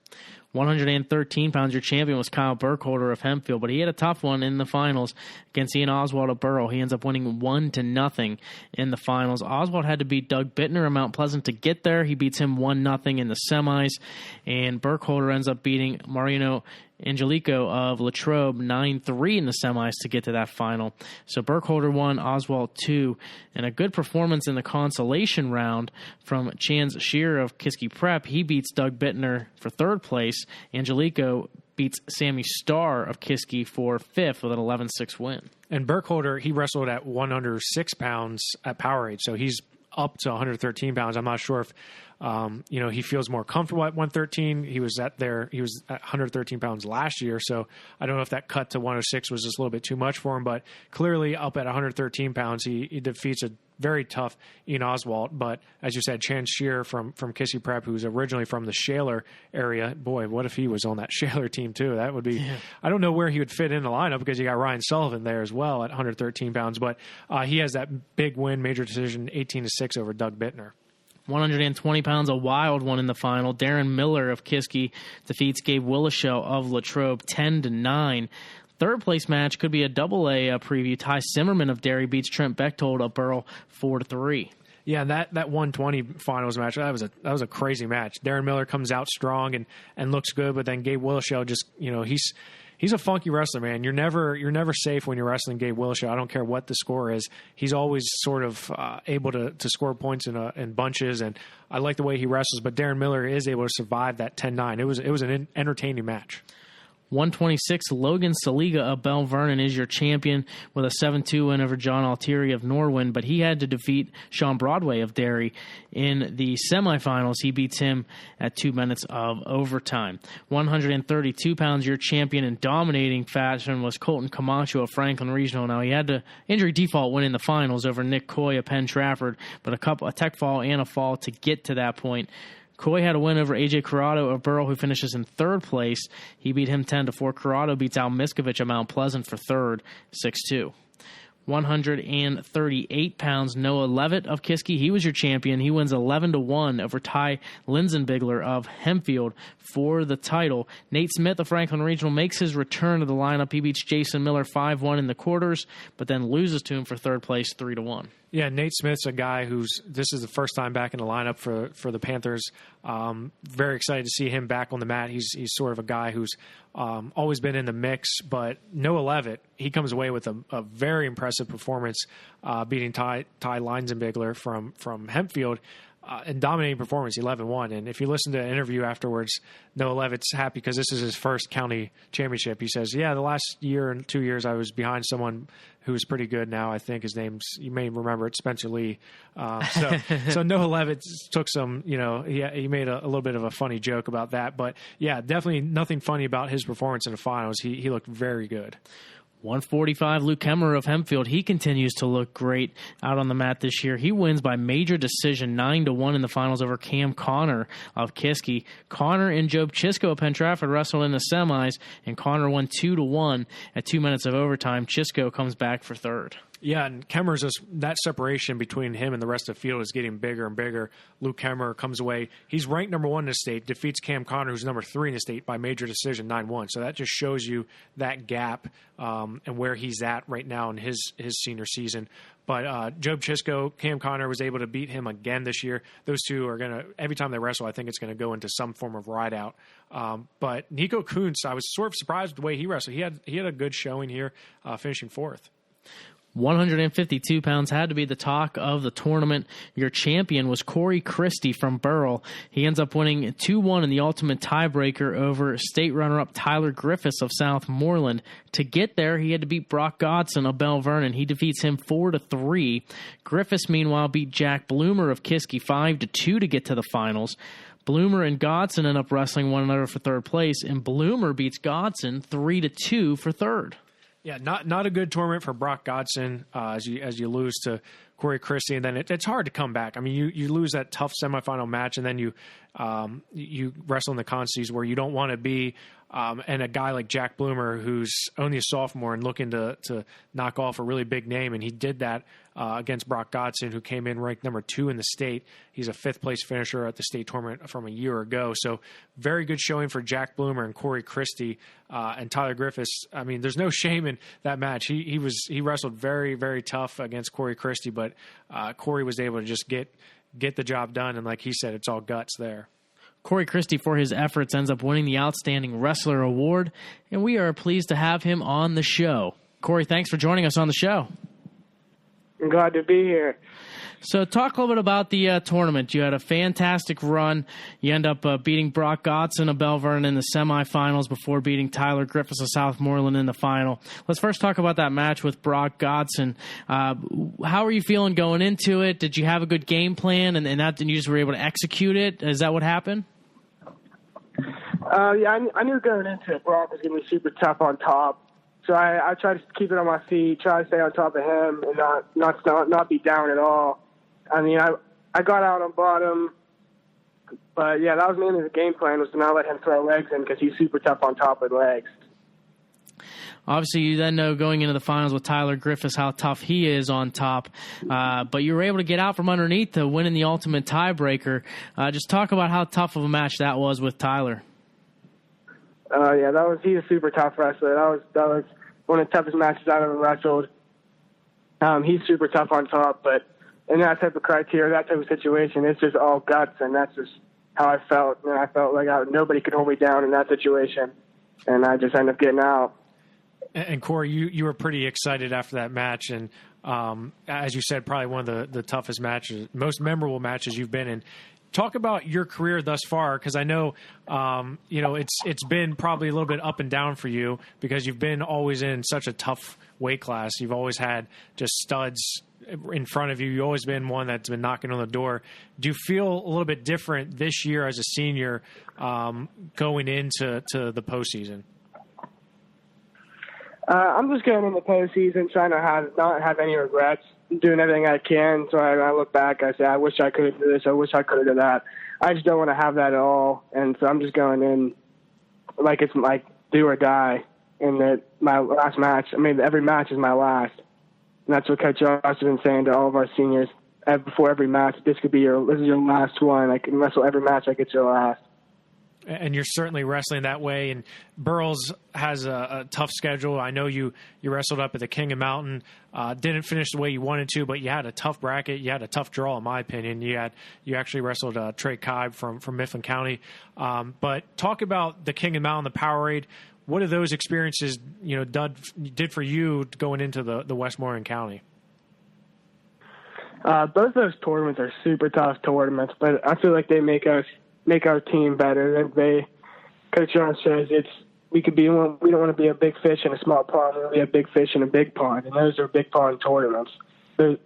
113 pounds, your champion was Kyle Burkholder of Hempfield, but he had a tough one in the finals against Ian Oswald of Burrell. He ends up winning 1-0 in the finals. Oswald had to beat Doug Bittner of Mount Pleasant to get there. He beats him 1-0 in the semis, and Burkholder ends up beating Marino Angelico of Latrobe 9-3 in the semis to get to that final. So Burkholder 1, Oswald 2, and a good performance in the consolation round from Chance Shearer of Kiski Prep. He beats Doug Bittner for third place. Angelico beats Sammy Starr of Kiski for fifth with an 11-6 win. And Burkholder, he wrestled at 106 pounds at Powerade, so he's up to 113 pounds. I'm not sure if he feels more comfortable at 113. He was at 113 pounds last year, so I don't know if that cut to 106 was just a little bit too much for him. But clearly, up at 113 pounds, he defeats a very tough Ian Oswald. But as you said, Chance Shearer from Kiski Prep, who's originally from the Shaler area. Boy, what if he was on that Shaler team too? That would be. Yeah. I don't know where he would fit in the lineup because you got Ryan Sullivan there as well at 113 pounds. But he has that big win, major decision, 18-6 over Doug Bittner. 120 pounds, a wild one in the final. Darren Miller of Kiski defeats Gabe Willishow of Latrobe 10-9. Third place match could be a double A preview. Ty Simmerman of Derry beats Trent Bechtold of Burrell 4-3. Yeah, that 120 finals match, that was a crazy match. Darren Miller comes out strong and looks good, but then Gabe Willishow just, he's a funky wrestler, man. You're never safe when you're wrestling Gabe Willishow. I don't care what the score is. He's always sort of able to score points in bunches, and I like the way he wrestles. But Darren Miller is able to survive that 10-9. It was an entertaining match. 126, Logan Saliga of Bell Vernon is your champion with a 7-2 win over John Altieri of Norwin, but he had to defeat Sean Broadway of Derry in the semifinals. He beats him at 2 minutes of overtime. 132 pounds, your champion in dominating fashion was Colton Camacho of Franklin Regional. Now, he had to injury default win in the finals over Nick Coy of Penn Trafford, but a tech fall and a fall to get to that point. Coy had a win over A.J. Corrado of Burrell, who finishes in third place. He beat him 10-4. Corrado beats Al Miskovich of Mount Pleasant for third, 6-2. 138 pounds, Noah Levitt of Kiski. He was your champion. He wins 11-1 over Ty Linsenbigler of Hempfield for the title. Nate Smith of Franklin Regional makes his return to the lineup. He beats Jason Miller 5-1 in the quarters, but then loses to him for third place 3-1. Yeah, Nate Smith's a guy this is the first time back in the lineup for the Panthers. Very excited to see him back on the mat. He's sort of a guy who's always been in the mix, but Noah Levitt, he comes away with a very impressive performance, beating Ty Linsenbigler from Hempfield. And dominating performance, 11-1. And if you listen to an interview afterwards, Noah Levitt's happy because this is his first county championship. He says, yeah, the last year and 2 years I was behind someone who was pretty good now. I think his name's, you may remember it, Spencer Lee. So Noah Levitt took some, he made a little bit of a funny joke about that. But, yeah, definitely nothing funny about his performance in the finals. He looked very good. 145, Luke Hemmer of Hempfield. He continues to look great out on the mat this year. He wins by major decision, 9-1 in the finals over Cam Connor of Kiski. Connor and Job Chisco of Penn Trafford wrestled in the semis, and Connor won 2-1 at 2 minutes of overtime. Chisco comes back for third. Yeah, and Kemmer's that separation between him and the rest of the field is getting bigger and bigger. Luke Kemmer comes away. He's ranked number 1 in the state, defeats Cam Connor, who's number 3 in the state, by major decision, 9-1. So that just shows you that gap and where he's at right now in his senior season. But Job Chisco, Cam Connor was able to beat him again this year. Those two are going to, every time they wrestle, I think it's going to go into some form of ride out. But Nico Kuntz, I was sort of surprised with the way he wrestled. He had a good showing here, finishing fourth. 152 pounds had to be the talk of the tournament. Your champion was Corey Christie from Burrell. He ends up winning 2-1 in the ultimate tiebreaker over state runner-up Tyler Griffiths of Southmoreland. To get there, he had to beat Brock Godson of Bell Vernon. He defeats him 4-3. Griffiths, meanwhile, beat Jack Bloomer of Kiski 5-2 to get to the finals. Bloomer and Godson end up wrestling one another for third place, and Bloomer beats Godson 3-2 for third. Yeah, not a good tournament for Brock Godson as you lose to Corey Christie, and then it's hard to come back. I mean, you lose that tough semifinal match, and then you wrestle in the consies where you don't want to be, and a guy like Jack Bloomer, who's only a sophomore and looking to knock off a really big name, and he did that against Brock Godson, who came in ranked number 2 in the state. He's a 5th place finisher at the state tournament from a year ago. So very good showing for Jack Bloomer and Corey Christie and Tyler Griffiths. I mean, there's no shame in that match. He wrestled very, very tough against Corey Christie, but Corey was able to just get the job done. And like he said, it's all guts there. Corey Christie, for his efforts, ends up winning the Outstanding Wrestler Award, and we are pleased to have him on the show. Corey, thanks for joining us on the show. I'm glad to be here. So talk a little bit about the tournament. You had a fantastic run. You end up beating Brock Godson of Belle Vernon in the semifinals before beating Tyler Griffiths of Southmoreland in the final. Let's first talk about that match with Brock Godson. How are you feeling going into it? Did you have a good game plan and you just were able to execute it? Is that what happened? Yeah, I knew going into it, Brock was going to be super tough on top. So I tried to keep it on my feet, try to stay on top of him, and not be down at all. I mean, I got out on bottom, but yeah, that was mainly the game plan, was to not let him throw legs in because he's super tough on top with legs. Obviously, you then know going into the finals with Tyler Griffiths how tough he is on top, but you were able to get out from underneath to win in the ultimate tiebreaker. Just talk about how tough of a match that was with Tyler. Yeah, he's a super tough wrestler. That was one of the toughest matches I've ever wrestled. He's super tough on top, but in that type of criteria, that type of situation, it's just all guts, and that's just how I felt. And I felt like nobody could hold me down in that situation, and I just ended up getting out. And Corey, you were pretty excited after that match, and as you said, probably one of the toughest matches, most memorable matches you've been in. Talk about your career thus far, because I know, it's been probably a little bit up and down for you because you've been always in such a tough weight class. You've always had just studs in front of you. You've always been one that's been knocking on the door. Do you feel a little bit different this year as a senior going into the postseason? I'm just going in the postseason trying to not have any regrets, doing everything I can. So I look back, I say, I wish I could have done this, I wish I could have done that. I just don't want to have that at all. And so I'm just going in like it's like do or die. And my last match, I mean, every match is my last. And that's what Coach Josh has been saying to all of our seniors before every match. This is your last one. I can wrestle every match like it's your last. And you're certainly wrestling that way. And Burrell's has a tough schedule. I know you wrestled up at the King of Mountain. Didn't finish the way you wanted to, but you had a tough bracket. You had a tough draw, in my opinion. You actually wrestled TRICADA from Mifflin County. But talk about the King of Mountain, the Powerade. What are those experiences did for you going into the Westmoreland County? Both those tournaments are super tough tournaments, but I feel like they make our team better. Coach Josh says we don't want to be a big fish in a small pond. We want to be a big fish in a big pond, and those are big pond tournaments. There's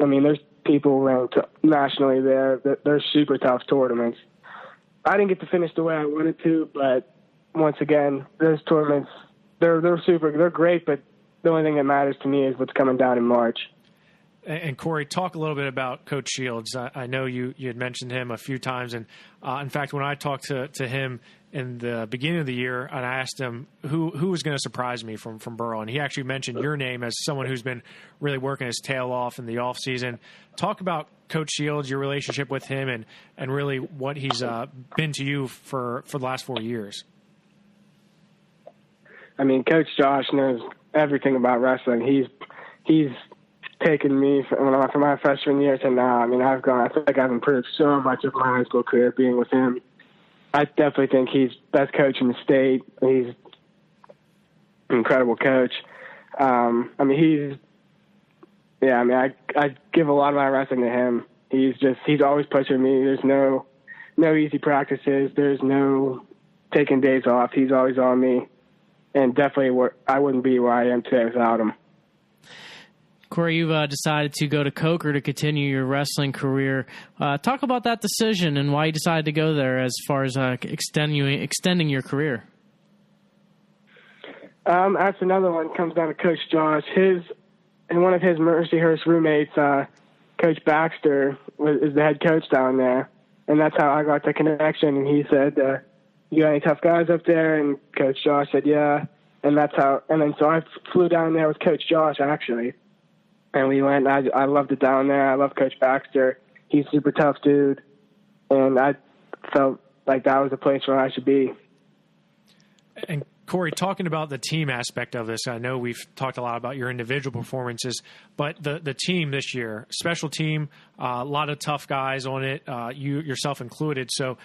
people ranked nationally there. They're super tough tournaments. I didn't get to finish the way I wanted to, but once again, those tournaments, they're great, but the only thing that matters to me is what's coming down in March. And Corey, talk a little bit about Coach Shields. I know you had mentioned him a few times, and in fact, when I talked to him in the beginning of the year, and I asked him who was going to surprise me from Burrell, and he actually mentioned your name as someone who's been really working his tail off in the off season. Talk about Coach Shields, your relationship with him, and really what he's been to you for the last 4 years. I mean, Coach Josh knows everything about wrestling. He's taken me from my freshman year to now. I mean, I feel like I've improved so much of my high school career being with him. I definitely think he's best coach in the state. He's an incredible coach. I give a lot of my wrestling to him. He's always pushing me. There's no easy practices. There's no taking days off. He's always on me. And definitely I wouldn't be where I am today without him. Corey, you've decided to go to Coker to continue your wrestling career. Talk about that decision and why you decided to go there as far as extending your career. That's another one. Comes down to Coach Josh. One of his Mercyhurst roommates, Coach Baxter, is the head coach down there. And that's how I got the connection. And he said, you got any tough guys up there? And Coach Josh said, yeah. And so I flew down there with Coach Josh, actually. And we went. I loved it down there. I love Coach Baxter. He's a super tough dude. And I felt like that was the place where I should be. And Corey, talking about the team aspect of this, I know we've talked a lot about your individual performances, but the team this year, special team, a lot of tough guys on it, you yourself included. So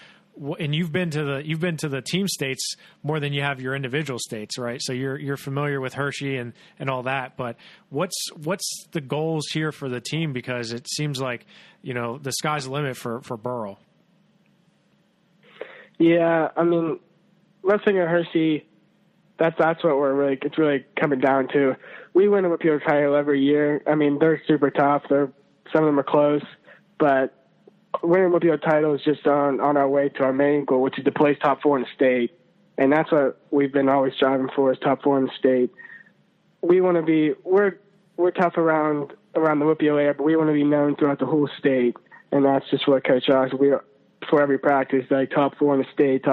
and you've been to the team states more than you have your individual states, right? So you're familiar with Hershey and all that. But what's the goals here for the team? Because it seems like, the sky's the limit for Burrell. Yeah, I mean, wrestling at Hershey, that's what it's really coming down to. We win a WPIAL title every year. I mean, they're super tough. Some of them are close, but winning a WPIAL title is just on our way to our main goal, which is to place top 4 in the state. And that's what we've been always striving for, is top 4 in the state. We want to be, we're tough around the WPIAL area, but we want to be known throughout the whole state. And that's just what Coach asks. For every practice, like top 4 in the state.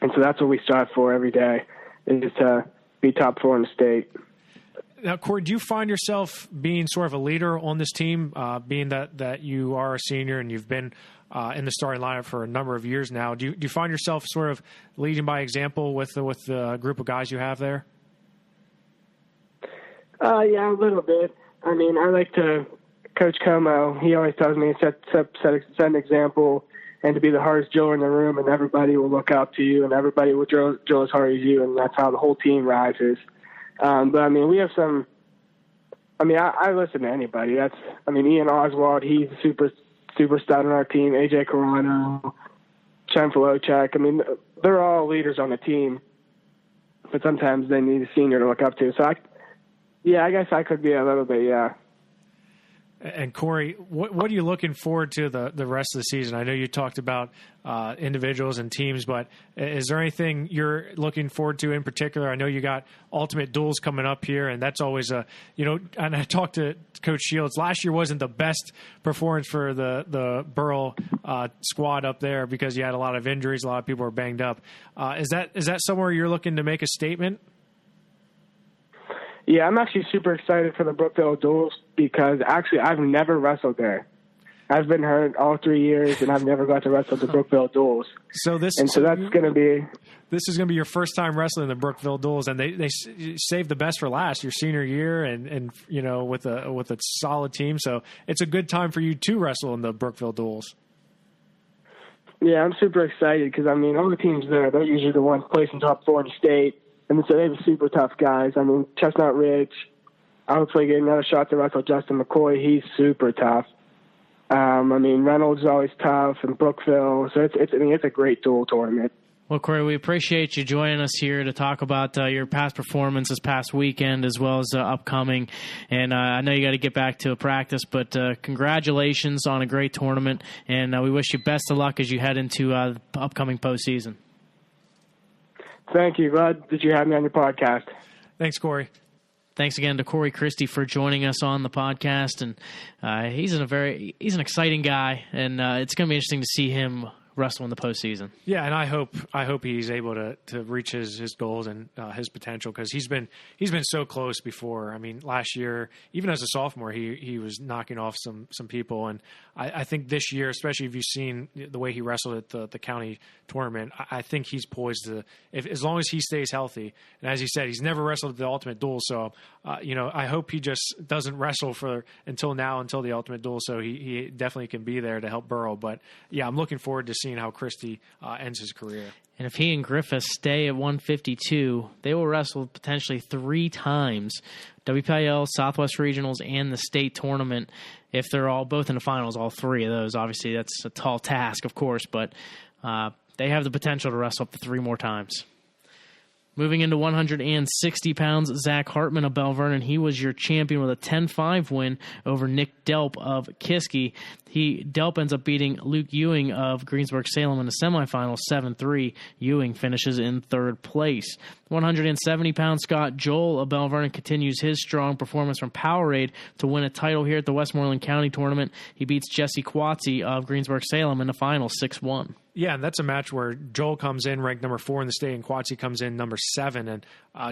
And so that's what we strive for every day, is to be top 4 in the state. Now, Corey, do you find yourself being sort of a leader on this team, being that you are a senior and you've been in the starting lineup for a number of years now? Do you find yourself sort of leading by example with the group of guys you have there? Yeah, a little bit. I mean, I like to Coach Como. He always tells me to set an example and to be the hardest driller in the room, and everybody will look up to you, and everybody will drill as hard as you, and that's how the whole team rises. But I mean, we have some. I mean, I listen to anybody. Ian Oswald. He's a super stud on our team. AJ Carano, Chen Filochek. I mean, they're all leaders on the team, but sometimes they need a senior to look up to. So I guess I could be a little bit, yeah. And Corey, what are you looking forward to the rest of the season? I know you talked about individuals and teams, but is there anything you're looking forward to in particular? I know you got Ultimate Duels coming up here, and that's always and I talked to Coach Shields. Last year wasn't the best performance for the Burrell squad up there because you had a lot of injuries, a lot of people were banged up. Is that somewhere you're looking to make a statement? Yeah, I'm actually super excited for the Brookville Duels because actually I've never wrestled there. I've been hurt all 3 years, and I've never got to wrestle the Brookville Duels. So that's going to be. This is going to be your first time wrestling the Brookville Duels, and they saved the best for last, your senior year, and with a solid team. So it's a good time for you to wrestle in the Brookville Duels. Yeah, I'm super excited because all the teams there, they're usually the ones placing top 4 in the state. And so they have super tough guys. Chestnut Ridge, I hopefully get another shot to wrestle Justin McCoy. He's super tough. Reynolds is always tough, and Brookville. So it's a great dual tournament. Well, Corey, we appreciate you joining us here to talk about your past performance this past weekend as well as upcoming. And I know you got to get back to a practice, but congratulations on a great tournament. And we wish you best of luck as you head into the upcoming postseason. Thank you. Glad that you had me on your podcast. Thanks, Corey. Thanks again to Corey Christie for joining us on the podcast. And he's an exciting guy, and it's going to be interesting to see him wrestle in the postseason. Yeah, and I hope he's able to reach his goals and his potential because he's been so close before. Last year, even as a sophomore, he was knocking off some people, and I think this year, especially if you've seen the way he wrestled at the county tournament, I think he's poised to, as long as he stays healthy. And as he said, he's never wrestled at the Ultimate Duel, so I hope he just doesn't wrestle until the Ultimate Duel, so he definitely can be there to help Burrell. But yeah, I'm looking forward to seeing how Christie ends his career. And if he and Griffiths stay at 152, they will wrestle potentially 3 times, WPIAL, Southwest Regionals, and the state tournament. If they're both in the finals, all 3 of those, obviously that's a tall task, of course, but they have the potential to wrestle up to 3 more times. Moving into 160 pounds, Zach Hartman of Bell Vernon. He was your champion with a 10-5 win over Nick Delp of Kiski. Delp ends up beating Luke Ewing of Greensburg-Salem in the semifinals 7-3. Ewing finishes in 3rd place. 170-pound Scott Joel of Bell Vernon continues his strong performance from Powerade to win a title here at the Westmoreland County Tournament. He beats Jesse Quatzi of Greensburg-Salem in the final 6-1. Yeah, and that's a match where Joel comes in ranked number 4 in the state and Quatzi comes in number 7. And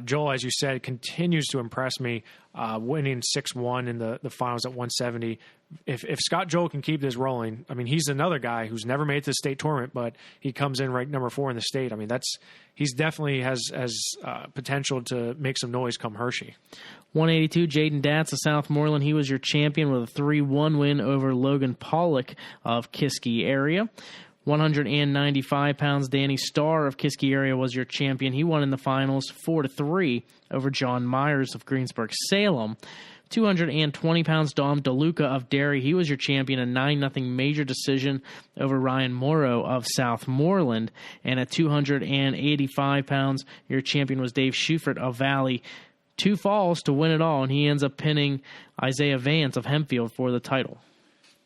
Joel, as you said, continues to impress me, winning 6-1 in the finals at 170. If Scott Joel can keep this rolling, he's another guy who's never made it to the state tournament, but he comes in ranked number 4 in the state. He's definitely has potential to make some noise come Hershey. 182, Jaden Datz of Southmoreland. He was your champion with a 3-1 win over Logan Pollock of Kiski area. 195 pounds, Danny Starr of Kiski area was your champion. He won in the finals 4-3 over John Myers of Greensburg-Salem. 220 pounds, Dom DeLuca of Derry. He was your champion, a 9-0 major decision over Ryan Morrow of Southmoreland. And at 285 pounds, your champion was Dave Schufert of Valley. 2 falls to win it all, and he ends up pinning Isaiah Vance of Hempfield for the title.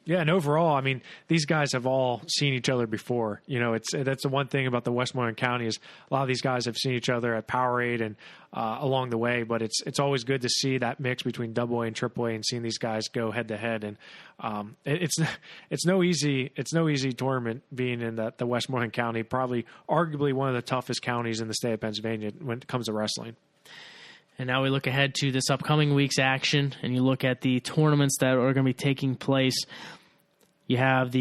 Yeah, and overall, I mean, these guys have all seen each other before. You know, that's the one thing about the Westmoreland County is a lot of these guys have seen each other at Powerade and along the way. But it's always good to see that mix between AA and AAA and seeing these guys go head to head. And it's no easy tournament being in the Westmoreland County, probably arguably one of the toughest counties in the state of Pennsylvania when it comes to wrestling. And now we look ahead to this upcoming week's action, and you look at the tournaments that are going to be taking place. You have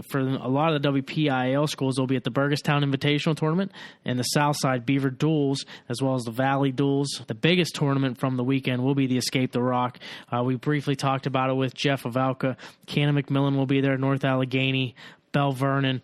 for a lot of the WPIAL schools, they'll be at the Burgestown Invitational Tournament and the Southside Beaver Duels, as well as the Valley Duels. The biggest tournament from the weekend will be the Escape the Rock. We briefly talked about it with Jeff Havelka. Canon-McMillan will be there, North Allegheny, Bell Vernon.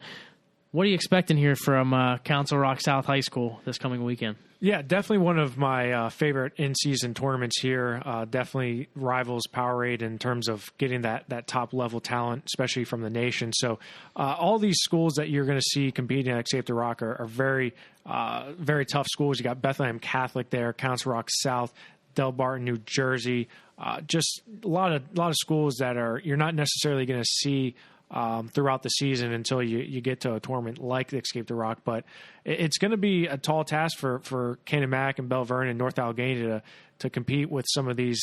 What are you expecting here from Council Rock South High School this coming weekend? Yeah, definitely one of my favorite in-season tournaments here. Definitely rivals Powerade in terms of getting that top-level talent, especially from the nation. So all these schools that you're going to see competing at Escape the Rock are very, very tough schools. You got Bethlehem Catholic there, Council Rock South, Del Barton, New Jersey. Just a lot of schools that you're not necessarily going to see throughout the season until you get to a tournament like the Escape the Rock. But it's going to be a tall task for Canon-Mac and Bell Vernon and North Allegheny to compete with some of these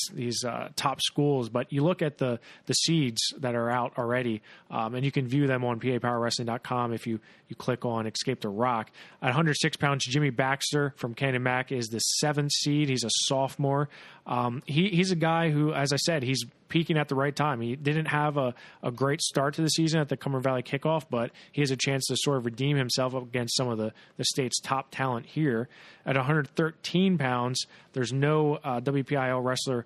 top schools. But you look at the seeds that are out already, and you can view them on PAPowerWrestling.com if you click on Escape the Rock. At 106 pounds, Jimmy Baxter from Canon-Mac is the 7th seed. He's a sophomore. He's a guy who, as I said, he's peaking at the right time. He didn't have a great start to the season at the Cumberland Valley kickoff, but he has a chance to sort of redeem himself up against some of the state's top talent here. At 113 pounds, there's no WPIAL wrestler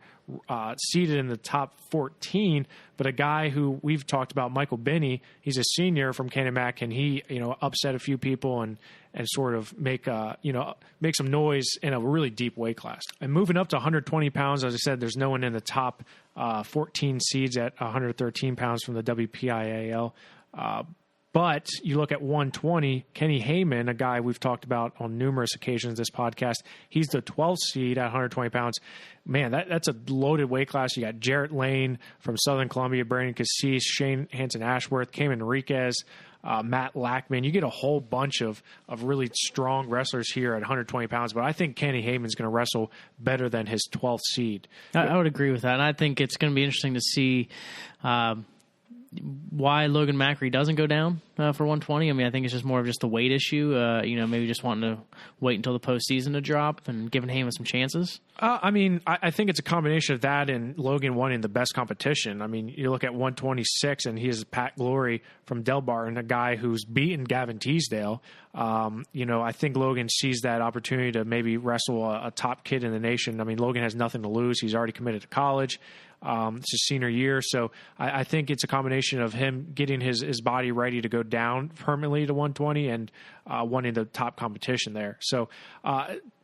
seated in the top 14, but a guy who we've talked about, Michael Binney, he's a senior from Canon-Mac, and he upset a few people and sort of make some noise in a really deep weight class. And moving up to 120 pounds, as I said, there's no one in the top 14 seeds at 113 pounds from the WPIAL. But you look at 120, Kenny Heyman, a guy we've talked about on numerous occasions this podcast, he's the 12th seed at 120 pounds. Man, that's a loaded weight class. You got Jarrett Lane from Southern Columbia, Brandon Cassis, Shane Hanson-Ashworth, Cam Enriquez, Matt Lackman. You get a whole bunch of really strong wrestlers here at 120 pounds, but I think Kenny Heyman's going to wrestle better than his 12th seed. I would agree with that, and I think it's going to be interesting to see why Logan Macri doesn't go down for 120. I mean, I think it's just more of just a weight issue. Maybe just wanting to wait until the postseason to drop and giving Heyman some chances. I think it's a combination of that and Logan wanting the best competition. I mean, you look at 126 and he is Pat Glory from Del Barton, a guy who's beaten Gavin Teasdale. I think Logan sees that opportunity to maybe wrestle a top kid in the nation. I mean, Logan has nothing to lose. He's already committed to college. It's his senior year, so I think it's a combination of him getting his body ready to go down permanently to 120 and wanting the top competition there. So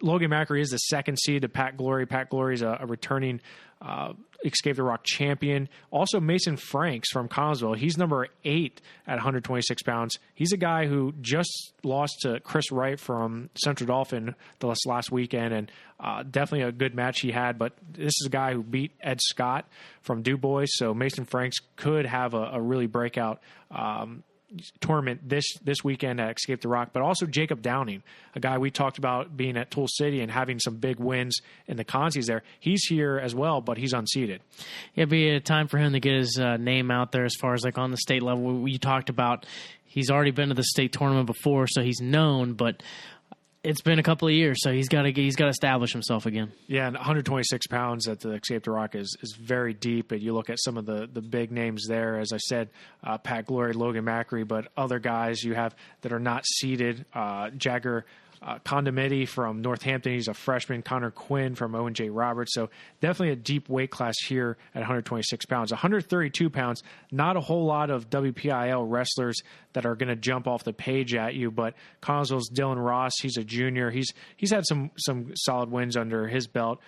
Logan Macri is the 2nd seed to Pat Glory. Pat Glory is a returning Escape the Rock champion. Also, Mason Franks from Collinsville. He's number 8 at 126 pounds. He's a guy who just lost to Chris Wright from Central Dauphin this last weekend, and definitely a good match he had. But this is a guy who beat Ed Scott from DuBois, so Mason Franks could have a really breakout tournament this weekend at Escape the Rock. But also Jacob Downing, a guy we talked about being at Tool City and having some big wins in the consies there. He's here as well, but he's unseeded. It'd be a time for him to get his name out there as far as like on the state level. We talked about he's already been to the state tournament before, so he's known, but it's been a couple of years, so he's got to establish himself again. Yeah, and 126 pounds at the Escape the Rock is very deep. And you look at some of the big names there, as I said, Pat Glory, Logan Macri, but other guys you have that are not seeded. Jagger Condomiti from Northampton, he's a freshman. Connor Quinn from O&J Roberts. So definitely a deep weight class here at 126 pounds. 132 pounds, not a whole lot of WPIAL wrestlers that are going to jump off the page at you, but Connellsville's Dylan Ross, he's a junior. He's had some solid wins under his belt.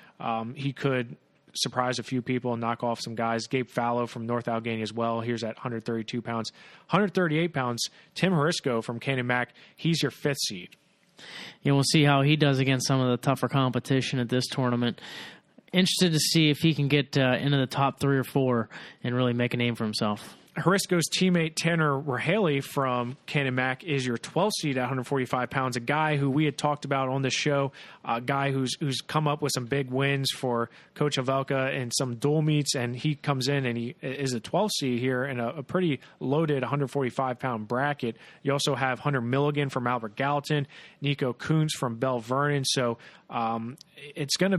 He could surprise a few people and knock off some guys. Gabe Fallow from North Allegheny as well. Here's at 132 pounds. 138 pounds, Tim Harisco from Canon-Mac. He's your 5th seed. Yeah, we'll see how he does against some of the tougher competition at this tournament. Interested to see if he can get into the top 3 or 4 and really make a name for himself. Harisco's teammate Tanner Rahaley from Canon-Mac is your 12th seed at 145 pounds, a guy who we had talked about on the show, a guy who's come up with some big wins for Coach Havelka in some dual meets, and he comes in and he is a 12th seed here in a pretty loaded 145-pound bracket. You also have Hunter Milligan from Albert Gallatin, Nico Kuntz from Bell Vernon, so it's not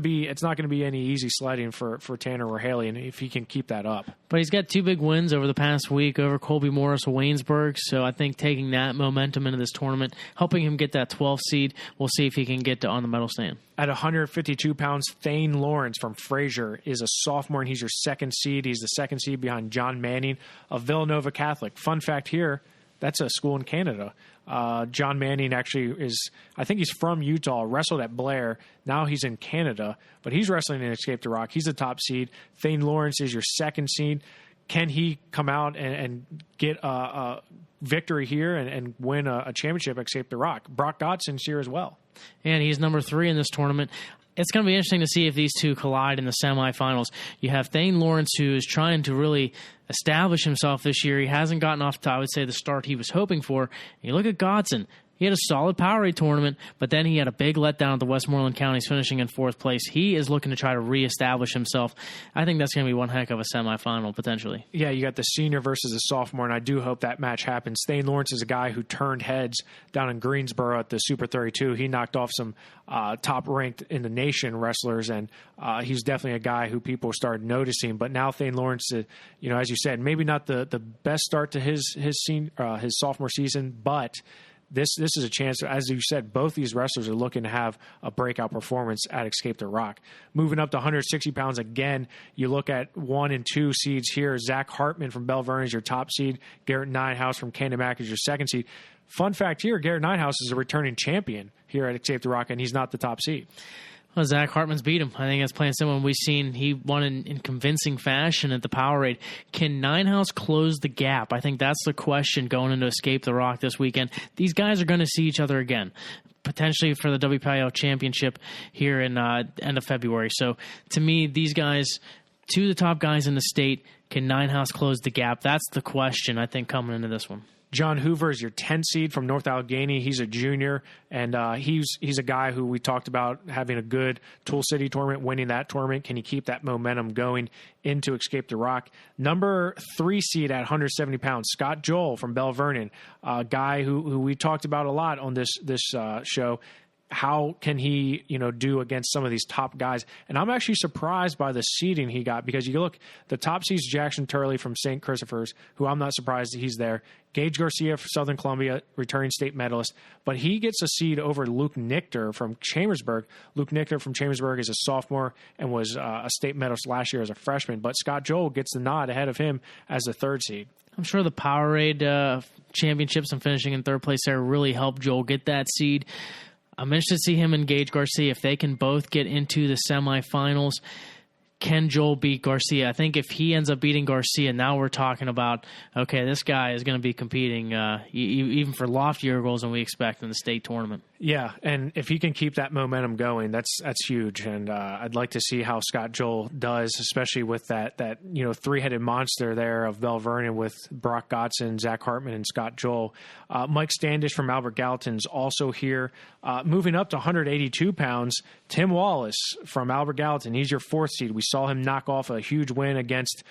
going to be any easy sledding for Tanner Rahaley, and if he can keep that up. But he's got 2 big wins over the past week over Colby Morris of Waynesburg, so I think taking that momentum into this tournament, helping him get that 12th seed, we'll see if he can get on the medal stand. At 152 pounds, Thane Lawrence from Fraser is a sophomore, and he's your 2nd seed. He's the 2nd seed behind John Manning of Villanova Catholic. Fun fact here, that's a school in Canada. John Manning actually I think he's from Utah, wrestled at Blair. Now he's in Canada, but he's wrestling in Escape the Rock. He's the top seed. Thane Lawrence is your 2nd seed. Can he come out and get a victory here and win a championship at Escape the Rock? Brock Godson's here as well. And he's number 3 in this tournament. It's going to be interesting to see if these two collide in the semifinals. You have Thane Lawrence, who is trying to really establish himself this year. He hasn't gotten off to, I would say, the start he was hoping for. And you look at Godson. He had a solid Powerade tournament, but then he had a big letdown at the Westmoreland Counties, finishing in 4th place. He is looking to try to reestablish himself. I think that's going to be one heck of a semifinal, potentially. Yeah, you got the senior versus the sophomore, and I do hope that match happens. Thane Lawrence is a guy who turned heads down in Greensboro at the Super 32. He knocked off some top-ranked in the nation wrestlers, and he's definitely a guy who people started noticing. But now Thane Lawrence, as you said, maybe not the best start to his sophomore season, but This is a chance, as you said, both these wrestlers are looking to have a breakout performance at Escape the Rock. Moving up to 160 pounds again, you look at 1 and 2 seeds here. Zach Hartman from Bell Vernon is your top seed. Garrett Ninehouse from Canon-Mac is your 2nd seed. Fun fact here, Garrett Ninehouse is a returning champion here at Escape the Rock, and he's not the top seed. Well, Zach Hartman's beat him. I think that's playing someone we've seen. He won in convincing fashion at the Powerade. Can Ninehouse close the gap? I think that's the question going into Escape the Rock this weekend. These guys are going to see each other again, potentially for the WPIAL championship here in end of February. So to me, these guys, 2 of the top guys in the state, can Ninehouse close the gap? That's the question, I think, coming into this one. John Hoover is your 10th seed from North Allegheny. He's a junior, and he's a guy who we talked about having a good Tool City tournament, winning that tournament. Can he keep that momentum going into Escape the Rock? Number 3 seed at 170 pounds, Scott Joel from Bell Vernon, a guy who we talked about a lot on this show. How can he, do against some of these top guys? And I'm actually surprised by the seeding he got, because you look, the top seed's Jackson Turley from St. Christopher's, who I'm not surprised that he's there. Gage Garcia from Southern Columbia, returning state medalist, but he gets a seed over Luke Nichter from Chambersburg. Luke Nichter from Chambersburg is a sophomore and was a state medalist last year as a freshman, but Scott Joel gets the nod ahead of him as the 3rd seed. I'm sure the Powerade championships and finishing in 3rd place there really helped Joel get that seed. I'm interested to see him and Gage Garcia. If they can both get into the semifinals, can Joel beat Garcia? I think if he ends up beating Garcia, now we're talking about, okay, this guy is going to be competing even for loftier goals than we expect in the state tournament. Yeah, and if he can keep that momentum going, that's huge. And I'd like to see how Scott Joel does, especially with that 3-headed monster there of Bell Vernon with Brock Godson, Zach Hartman, and Scott Joel. Mike Standish from Albert Gallatin's also here. Moving up to 182 pounds, Tim Wallace from Albert Gallatin. He's your 4th seed. We saw him knock off a huge win against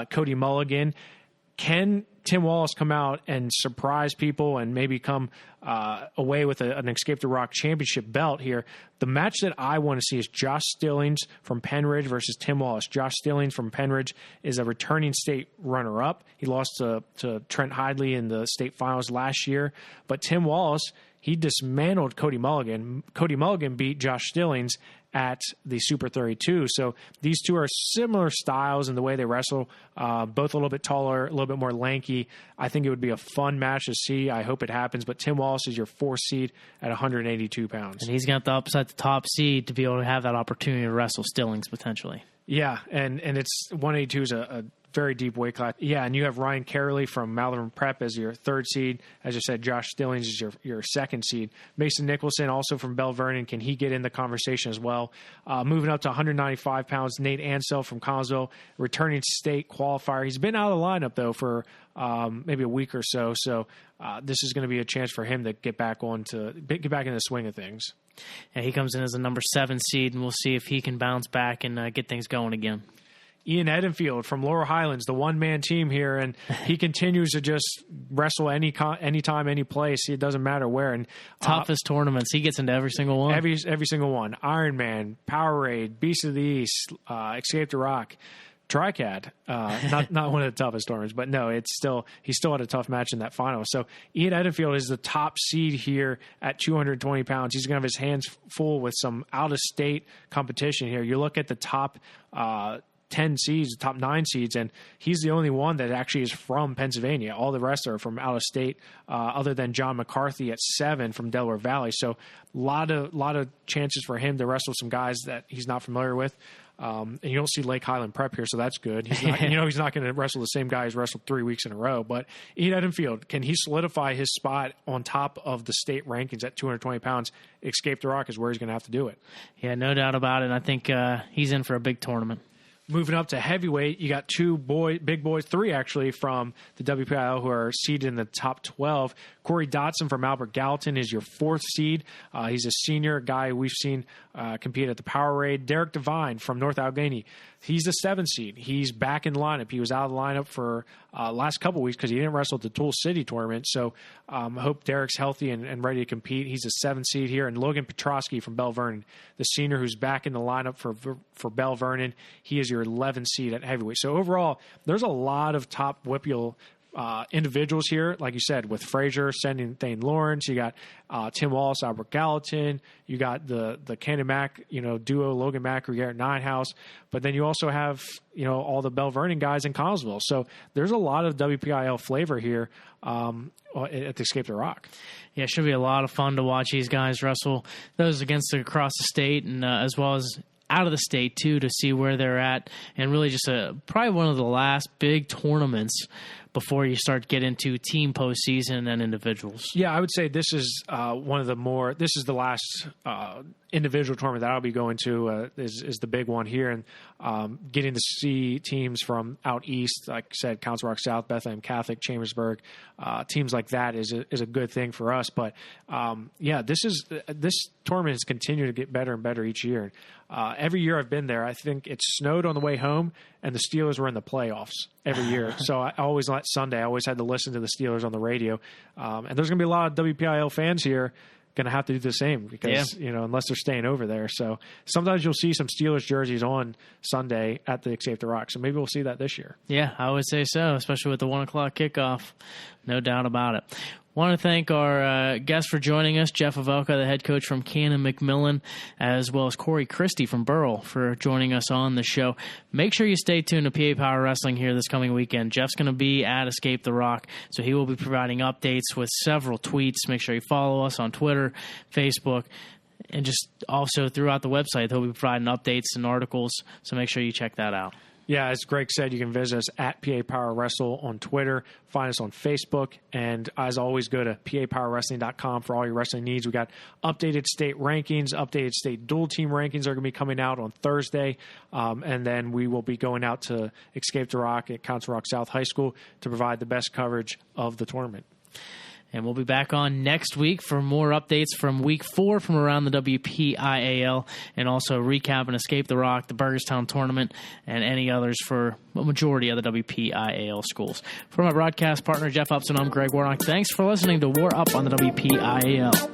Cody Mulligan. Can Tim Wallace come out and surprise people and maybe come away with an Escape the Rock championship belt here? The match that I want to see is Josh Stillings from Penridge versus Tim Wallace. Josh Stillings from Penridge is a returning state runner-up. He lost to Trent Hidley in the state finals last year. But Tim Wallace, he dismantled Cody Mulligan. Cody Mulligan beat Josh Stillings at the Super 32. So these two are similar styles in the way they wrestle, both a little bit taller, a little bit more lanky. I think it would be a fun match to see. I hope it happens. But Tim Wallace is your 4th seed at 182 pounds. And he's got to upset the top seed to be able to have that opportunity to wrestle Stillings potentially. Yeah, and it's 182 is a very deep weight class. Yeah, and you have Ryan Carley from Malvern Prep as your 3rd seed. As I said, Josh Stillings is your 2nd seed. Mason Nicholson, also from Bell Vernon, can he get in the conversation as well? Moving up to 195 pounds, Nate Ansell from Collinsville, returning state qualifier. He's been out of the lineup, though, for maybe a week or so. So this is going to be a chance for him to get back in the swing of things. Yeah, he comes in as a number 7 seed, and we'll see if he can bounce back and get things going again. Ian Edenfield from Laurel Highlands, the one-man team here, and he continues to just wrestle anytime, any place. It doesn't matter where. And toughest tournaments, he gets into every single one. Every single one. Ironman, Powerade, Beast of the East, Escape to Rock, TRICAD. Not one of the toughest tournaments, but no, he still had a tough match in that final. So Ian Edenfield is the top seed here at 220 pounds. He's going to have his hands full with some out-of-state competition here. You look at the top 10 seeds, the top 9 seeds, and he's the only one that actually is from Pennsylvania. All the rest are from out of state, other than John McCarthy at 7 from Delaware Valley. So a lot of chances for him to wrestle some guys that he's not familiar with. And you don't see Lake Highland Prep here, so that's good. He's not, he's not going to wrestle the same guy he's wrestled 3 weeks in a row. But Ian Edenfield, can he solidify his spot on top of the state rankings at 220 pounds? Escape the Rock is where he's going to have to do it. Yeah, no doubt about it. I think he's in for a big tournament. Moving up to heavyweight, you got 2 big boys, 3 actually, from the WPIAL who are seeded in the top 12. Corey Dotson from Albert Gallatin is your 4th seed. He's a senior guy we've seen compete at the Powerade. Derek Devine from North Allegheny, he's the 7th seed. He's back in the lineup. He was out of the lineup for last couple weeks because he didn't wrestle at the Tool City tournament. So I hope Derek's healthy and ready to compete. He's a 7th seed here. And Logan Petrosky from Bell Vernon, the senior who's back in the lineup for Bell Vernon. He is your 11th seed at heavyweight. So overall, there's a lot of top WPIAL individuals here, like you said, with Frazier sending Thane Lawrence. You got Tim Wallace, Albert Gallatin. You got the Canon-Mac, duo, Logan Macri, Garrett Ninehouse. But then you also have, all the Bell Vernon guys in Collinsville. So there's a lot of WPIAL flavor here at the Escape the Rock. Yeah, it should be a lot of fun to watch these guys wrestle, those against across the state, and as well as out of the state too, to see where they're at, and really just probably one of the last big tournaments before you start to get into team postseason and individuals. Yeah, I would say this is this is the last individual tournament that I'll be going to is the big one here, and getting to see teams from out east, like I said, Council Rock South, Bethlehem Catholic, Chambersburg, teams like that is a good thing for us. But this tournament has continued to get better and better each year. Every year I've been there, I think it snowed on the way home, and the Steelers were in the playoffs every year. So I always, like Sunday, I always had to listen to the Steelers on the radio. And there's going to be a lot of WPIAL fans here going to have to do the same because, unless they're staying over there. So sometimes you'll see some Steelers jerseys on Sunday at the Escape the Rock. So maybe we'll see that this year. Yeah, I would say so, especially with the 1 o'clock kickoff. No doubt about it. Want to thank our guest for joining us, Jeff Havelka, the head coach from Canon-McMillan, as well as Corey Christie from Burrell for joining us on the show. Make sure you stay tuned to PA Power Wrestling here this coming weekend. Jeff's going to be at Escape the Rock, so he will be providing updates with several tweets. Make sure you follow us on Twitter, Facebook, and just also throughout the website. He'll be providing updates and articles, so make sure you check that out. Yeah, as Greg said, you can visit us at PA Power Wrestle on Twitter, find us on Facebook, and as always, go to PAPowerWrestling.com for all your wrestling needs. We got updated state rankings, updated state dual team rankings are going to be coming out on Thursday, and then we will be going out to Escape the Rock at Council Rock South High School to provide the best coverage of the tournament. And we'll be back on next week for more updates from Week 4 from around the WPIAL, and also recap and Escape the Rock, the Burgerstown Tournament, and any others for a majority of the WPIAL schools. For my broadcast partner, Jeff Upson, I'm Greg Warnock. Thanks for listening to War Up on the WPIAL.